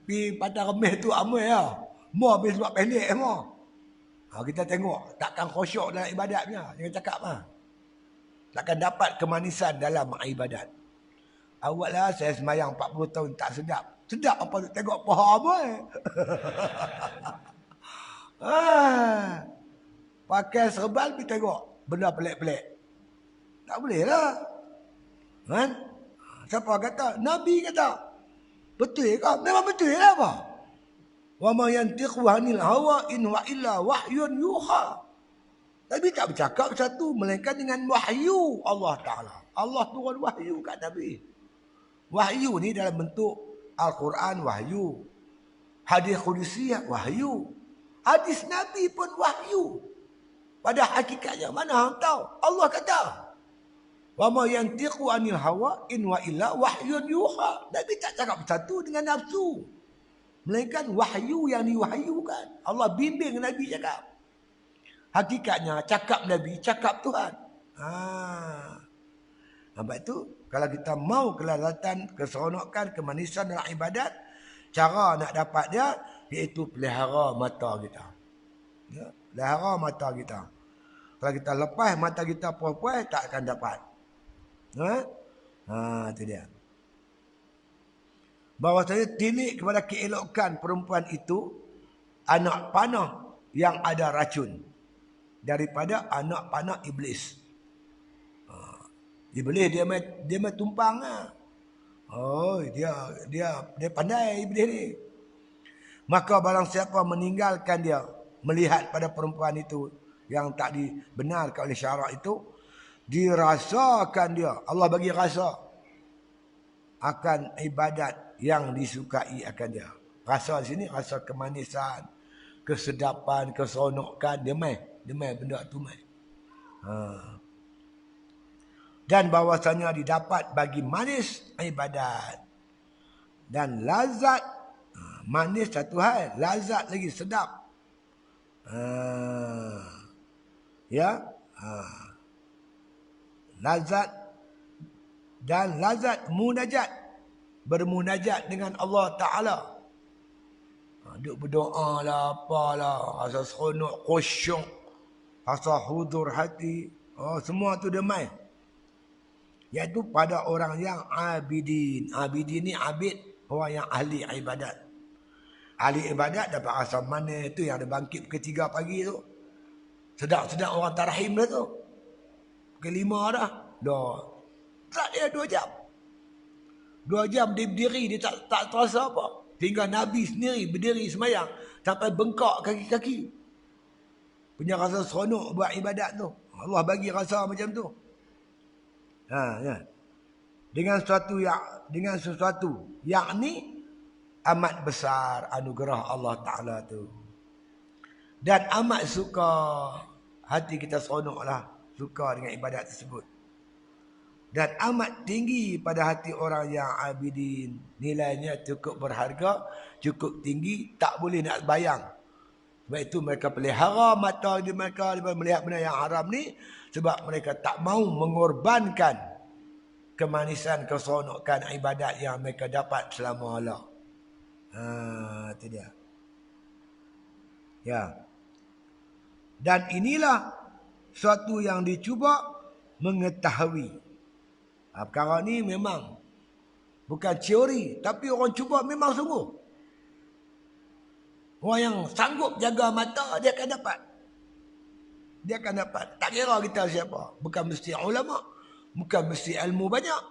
Pergi patah remeh tu amoy lah. Mau habis sebab pendek semua. Kita tengok, takkan khusyuk dalam ibadatnya. Jangan cakap lah. Takkan dapat kemanisan dalam ibadat. Awaklah saya semayang 40 tahun tak sedap. Sedap apa tu tengok paha boy. Pakai serban pergi tengok benda pelik-pelik. Tak boleh lah. Kan? Siapa kata? Nabi kata. Betul ke? Memang betul lah apa? Wa ma yantiqu 'anil hawa in wa illa wahyun yuha. Nabi tak bercakap satu melainkan dengan wahyu Allah Ta'ala. Allah turun wahyu kat Nabi. Wahyu ni dalam bentuk Al-Quran wahyu. Hadis Qudusiyah wahyu. Hadis Nabi pun wahyu. Pada hakikatnya mana hang tahu? Allah kata. Wa ma yantiqu 'anil hawa in wa illa wahyun yuha. Nabi tak cakap satu dengan nafsu. Melainkan wahyu yang diwahyukan. Allah bimbing Nabi cakap. Hakikatnya cakap Nabi, cakap Tuhan. Sebab itu kalau kita mau kelazatan, keseronokan, kemanisan dalam ibadat, cara nak dapat dia iaitu pelihara mata kita. Ya, pelihara mata kita. Kalau kita lepas mata kita puas-puas tak akan dapat. Itu dia. Bahawa saya tilik kepada keelokan perempuan itu anak panah yang ada racun daripada anak panah iblis. Iblis dia mai tumpang lah. Oh, dia pandai iblis ni. Maka barang siapa meninggalkan dia melihat pada perempuan itu yang tak dibenarkan oleh syarak itu, dirasakan dia, Allah bagi rasa akan ibadat yang disukai akan dia. Rasa di sini rasa kemanisan, kesedapan, keseronokan, dia mai benda tu mai. Dan bahwasanya didapat bagi manis ibadat dan lazat. Manis satu hal, lazat lagi sedap. Lazat dan lazat munajat, bermunajat dengan Allah Ta'ala. Duk berdoa lah, apalah, rasa seronok, khusyuk, rasa hudur hati. Semua tu demai. Iaitu pada orang yang abidin. Abidin ni abid, orang yang ahli ibadat. Ahli ibadat dapat rasa manis tu yang ada bangkit pukul 3 pagi tu. Sedap-sedap orang tarahim dah tu. Pukul 5 dah. Tak dia 2 jam. 2 jam dia berdiri, dia tak terasa apa. Tinggal Nabi sendiri berdiri semayang sampai bengkak kaki-kaki. Punya rasa seronok buat ibadat tu. Allah bagi rasa macam tu. Dengan sesuatu yang ni amat besar anugerah Allah Ta'ala tu. Dan amat suka, hati kita seronoklah suka dengan ibadat tersebut. Dan amat tinggi pada hati orang yang abidin. Nilainya cukup berharga, cukup tinggi, tak boleh nak bayang. Sebab itu mereka pelihara mata mereka daripada melihat benda yang haram ni. Sebab mereka tak mau mengorbankan kemanisan, keseronokan ibadat yang mereka dapat selama Allah. Itu dia. Ya. Dan inilah suatu yang dicuba mengetahui. Perkara ni memang bukan teori, tapi orang cuba memang sungguh. Orang yang sanggup jaga mata, dia akan dapat. Dia akan dapat. Tak kira kita siapa. Bukan mesti ulama. Bukan mesti ilmu banyak.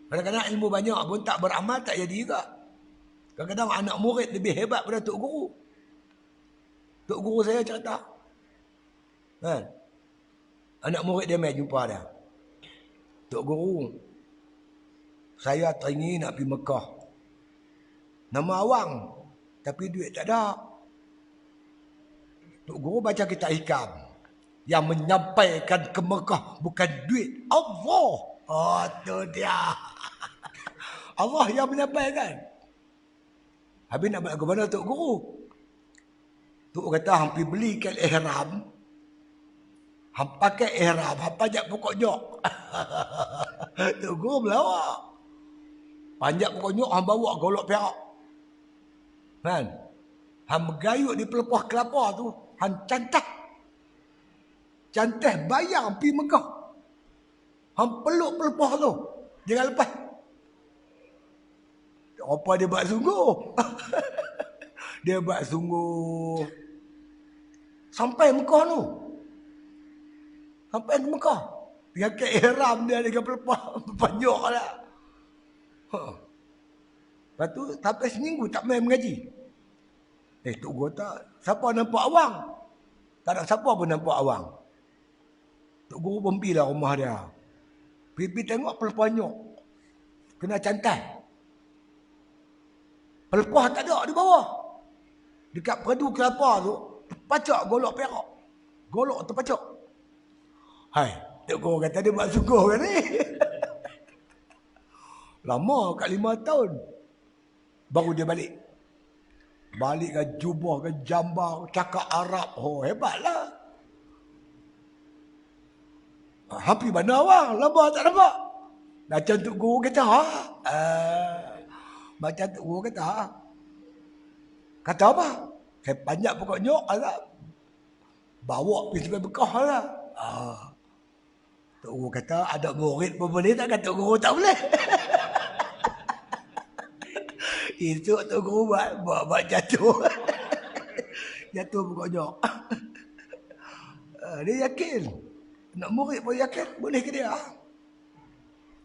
Kadang-kadang ilmu banyak pun tak beramal, tak jadi juga. Kadang-kadang anak murid lebih hebat daripada tok guru. Tok guru saya cerita. Kan? Anak murid dia mai jumpa dia. Tok guru, saya teringin nak pergi Mekah. Nama awang, tapi duit tak ada. Tok guru baca kitab hikam. Yang menyampaikan ke Mekah bukan duit, Allah. Tu dia. Allah yang menyampaikan. Habis nak buat ke mana Tok Guru? Tok kata hampir belikan ihram. Hang pakai ihram, hang panjat pokok nyok. Tok Guru melawak. Panjat pokok nyok, hang bawa golok perak. Kan? Hang megayut di pelepah kelapa tu, hang cantah. Cantah bayang pergi Mekah. Hang peluk pelepah tu. Jangan lepas. Apa dia buat sungguh? Dia buat sungguh. Sampai Mekah tu. Sampai ke Mekah. Dengan ke ihram dia dengan pelepah. Berpanjak lah. Lepas tu sampai seminggu tak main mengaji. Tok Guru tak. Siapa nampak awang? Tak ada siapa pun nampak awang. Tok Guru pun pergi lah rumah dia. Pergi tengok pelepah kena cantai. Pelepah tak ada di bawah. Dekat perdu kelapa tu, terpacak golok perak. Golok terpacak. Hai, Tok Guru kata dia buat sungguh kan ni. Lama kat 5 tahun. Baru dia balik. Balik ke jubah ke jambar, cakap Arab. Oh, hebatlah. Hampir mana awang? Lama tak nampak. Macam Tok Guru kata, ha? Macam Tok Guru kata, ha? Kata apa? Saya panjat pokok nyok lah. Bawa pergi sampai Bekah lah. Tok Guru kata, ada murid pun boleh tak? Kata Tok Guru tak boleh. Itu Tok Guru buat jatuh. Jatuh pokok nyok. Dia yakin. Nak murid pun yakin. Boleh ke dia?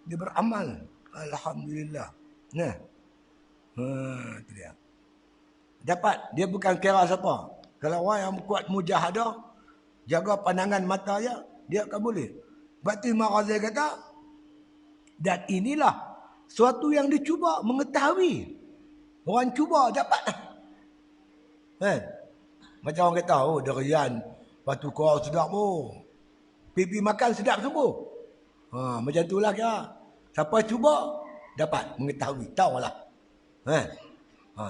Dia beramal. Alhamdulillah. Nah. Itu dia. Dapat. Dia bukan kira siapa. Kalau orang yang kuat mujahadah, jaga pandangan mata dia akan boleh. Sebab tu Imam Ghazali kata, dan inilah suatu yang dicuba mengetahui. Orang cuba dapat. Kan? Macam orang kata, oh derian, batu kau sedap oh. Pipi makan sedap sungguh. Macam itulah kira. Siapa cuba, dapat mengetahui. Tahulah.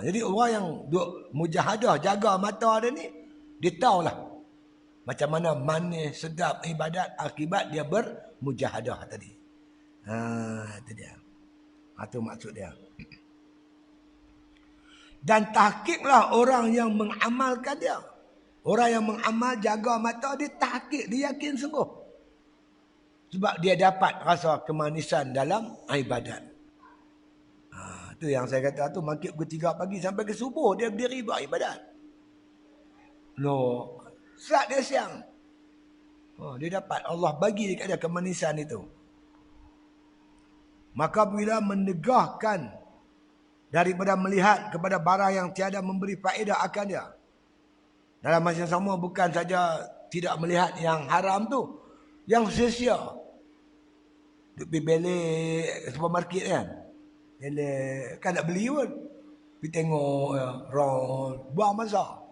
Jadi orang yang duk mujahadah, jaga mata dia ni, dia tahulah. Macam mana manis, sedap ibadat akibat dia bermujahadah tadi. Itu dia. Itu maksud dia. Dan tahqiqlah orang yang mengamalkan dia. Orang yang mengamal, jaga mata, dia tahqiq, dia yakin sungguh. Sebab dia dapat rasa kemanisan dalam ibadat. Itu yang saya kata tu, makin pukul 3 pagi sampai ke subuh, dia berdiri buat ibadat. Saat dia siang. Dia dapat, Allah bagi dekat dia kemanisan itu. Maka bila menegahkan daripada melihat kepada barang yang tiada memberi faedah akan dia. Dalam masa yang sama bukan saja tidak melihat yang haram tu, yang sia-sia. Duk pergi belik supermarket kan. Belik kan nak beli pun. Pergi tengok round buang masa.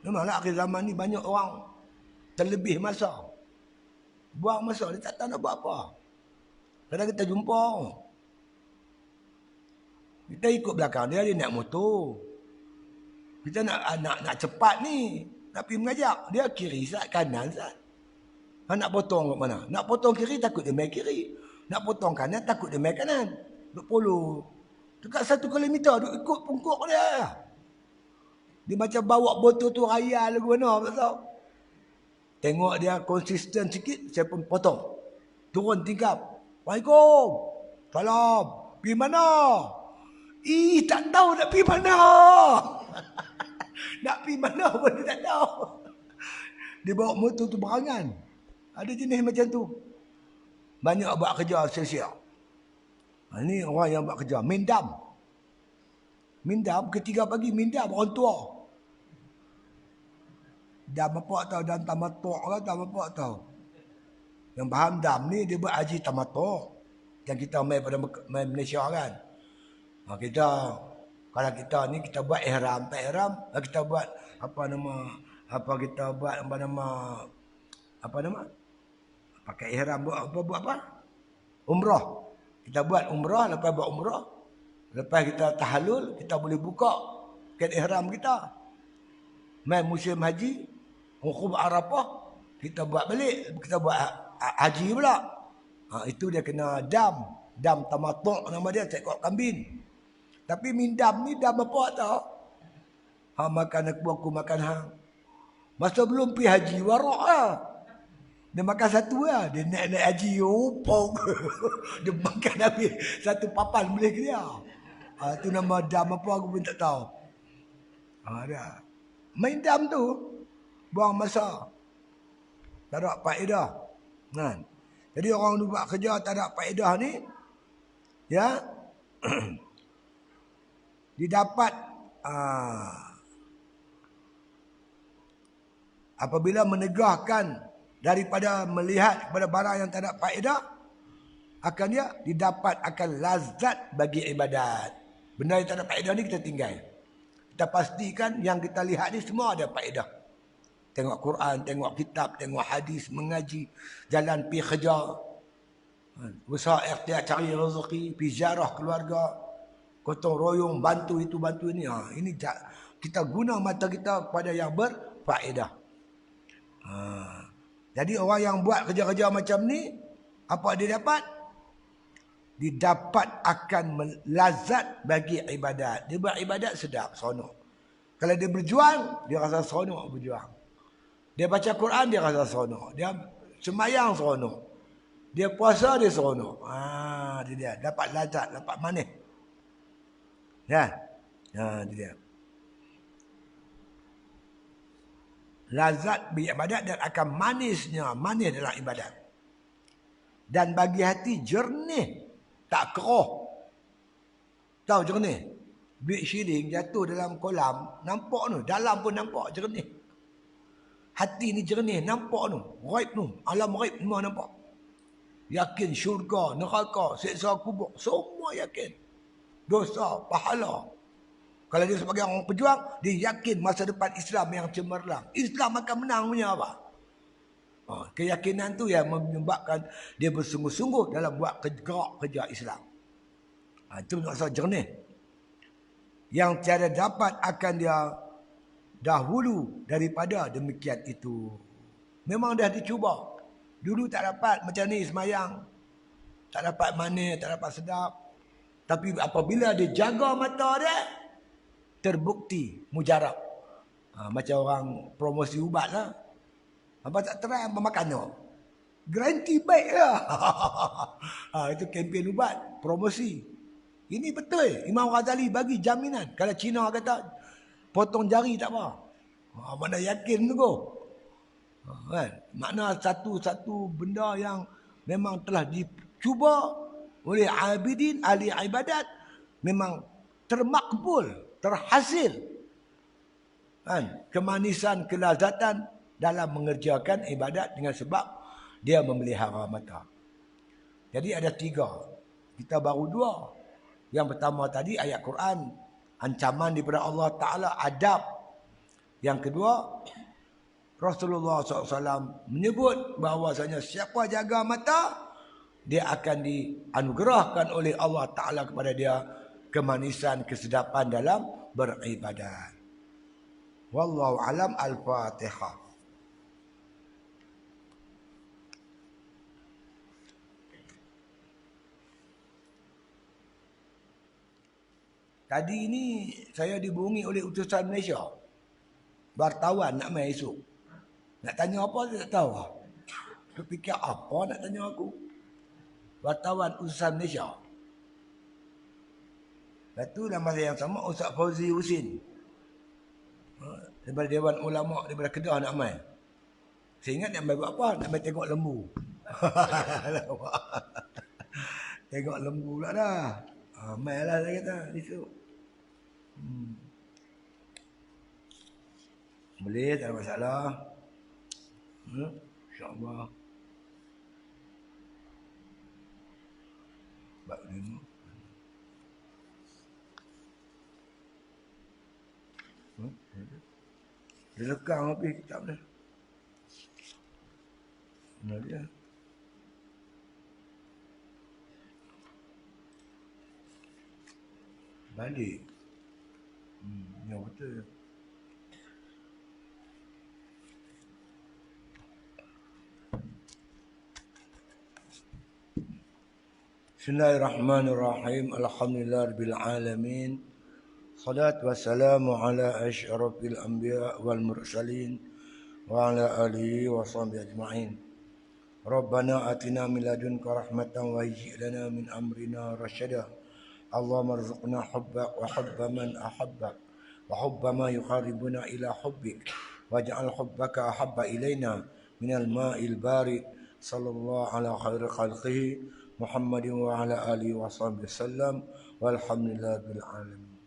Memanglah akhir zaman ni banyak orang terlebih masa. Buang masa, dia tak tahu nak buat apa. Kadang kita jumpa, kita ikut belakang dia naik motor. Kita nak cepat ni, nak pergi mengajak. Dia kiri sat, kanan sat. Nak potong ke mana? Nak potong kiri, takut dia main kiri. Nak potong kanan, takut dia main kanan. Duk polo. Dekat 1 kilometer, duk ikut pungkuk dia. Dia macam bawa botol tu raya lagu mana, tak tahu. Tengok dia konsisten sikit, saya pun potong. Turun tingkap. Waalaikumsalam. Salam. Pergi mana? Tak tahu nak pergi mana. Nak pergi mana pun dia tak tahu. Dia bawa motor tu berangan. Ada jenis macam tu. Banyak buat kerja sia-sia. Ini orang yang buat kerja. Mindam. Mindam ke 3 pagi. Mindam orang tua. Dam apa tahu. Dam tamatok lah. Dam apa tahu. Yang faham dam ni dia buat haji tamatok. Yang kita main pada Malaysia kan. Kita kalau kita ni kita buat ihram, tak ihram, kita buat pakai ihram buat apa? Umrah. Kita buat umrah, lepas buat umrah, lepas kita tahallul, kita boleh buka kain ihram kita. Mai musim haji, wukuf Arafah, kita buat balik, kita buat haji pula. Itu dia kena dam tamatuk nama dia, cekok kambing. Tapi mindam ni dam apa tau? Makan aku makan hang. Masa belum pergi haji warak lah. Dia makan satu lah. Dia naik haji. Pong. Dia makan habis. Satu papan boleh ke dia. Tu nama dam apa aku pun tak tahu. Dah. Main dam tu. Buang masa. Tak ada faedah. Kan? Jadi orang buat kerja tak ada faedah ni. Ya. Didapat. Apabila menegahkan daripada melihat kepada barang yang tak ada faedah, akan dia didapat akan lazat bagi ibadat. Benda yang tak ada faedah ni kita tinggal. Kita pastikan yang kita lihat ni semua ada faedah. Tengok Quran, tengok kitab, tengok hadis, mengaji, jalan pi kerja, usaha ikhtiar cari rezeki, pi ziarah keluarga, gotong royong, bantu itu, bantu ini. Ini kita guna mata kita pada yang berfaedah. Jadi orang yang buat kerja-kerja macam ni, apa dia dapat? Didapat akan lazat bagi ibadat. Dia buat ibadat sedap, seronok. Kalau dia berjuang, dia rasa seronok berjuang. Dia baca Quran, dia rasa seronok. Dia sembahyang seronok. Dia puasa, dia seronok. Dia dapat lazat, dapat manis. Ya. Dia. Lazat beribadat dan akan manis dalam ibadat. Dan bagi hati jernih, tak keroh. Tahu jernih? Duit shilling jatuh dalam kolam, nampak tu, dalam pun nampak jernih. Hati ni jernih, nampak tu, ghaib tu, alam ghaib semua nampak. Yakin syurga, neraka, siksa kubur, semua yakin. Dosa, pahala. Kalau dia sebagai orang pejuang, dia yakin masa depan Islam yang cemerlang. Islam akan menang punya apa? Keyakinan tu yang menyebabkan dia bersungguh-sungguh dalam buat gerak kerja Islam. Itu maksud jernih. Yang tiada dapat akan dia dahulu daripada demikian itu. Memang dah dicuba. Dulu tak dapat macam ni semayang. Tak dapat manis, tak dapat sedap. Tapi apabila dia jaga mata dia, terbukti mujarab. Macam orang promosi ubat lah. Apa tak try apa makan tu. Garanti baik lah. Itu kempen ubat, promosi. Ini betul. Imam Ghazali bagi jaminan. Kalau Cina kata potong jari tak apa. Mana yakin tu kau. Kan? Makna satu-satu benda yang memang telah dicuba oleh abidin, ahli ibadat, memang termakbul, terhasil. Kan? Kemanisan, kelazatan dalam mengerjakan ibadat dengan sebab dia memelihara mata. Jadi ada 3. Kita baru 2. Yang pertama tadi ayat Quran, ancaman daripada Allah Ta'ala, adab. Yang kedua, Rasulullah SAW menyebut bahawasanya siapa jaga mata, dia akan dianugerahkan oleh Allah Ta'ala kepada dia kemanisan, kesedapan dalam beribadat. Wallahu alam. Al-Fatihah. Tadi ni saya dihubungi oleh utusan Malaysia. Wartawan nak main esok. Nak tanya apa saya tak tahu. Aku fikir apa nak tanya aku. Wartawan utusan Malaysia. Lepas tu dalam masa yang sama Ustaz Fauzi Husin. Daripada Dewan Ulama daripada Kedah nak main. Saya ingat nak main buat apa? Nak main tengok lembu. Tengok lembu pula dah. Main lah saya kata esok. Boleh, tak ada masalah. InsyaAllah. Bab 5. Dia lekang habis kitab dia. Mana dia? Balik. Yang betul. Bismillahirrahmanirrahim. Alhamdulillahirabbil alamin. Salatu wassalamu ala asyrafil anbiya wal mursalin wa ala alihi wa sahbihi ajma'in. ربنا آتنا من لدنك رحمة وهيئ لنا من أمرنا رشدا اللهم ارزقنا حبك وحب من أحبك وحب ما يقربنا إلى حبك واجعل حبك أحب إلينا من الماء البارد صلى الله على خير خلقه محمد وعلى آله وصحبه وسلم والحمد لله رب العالمين.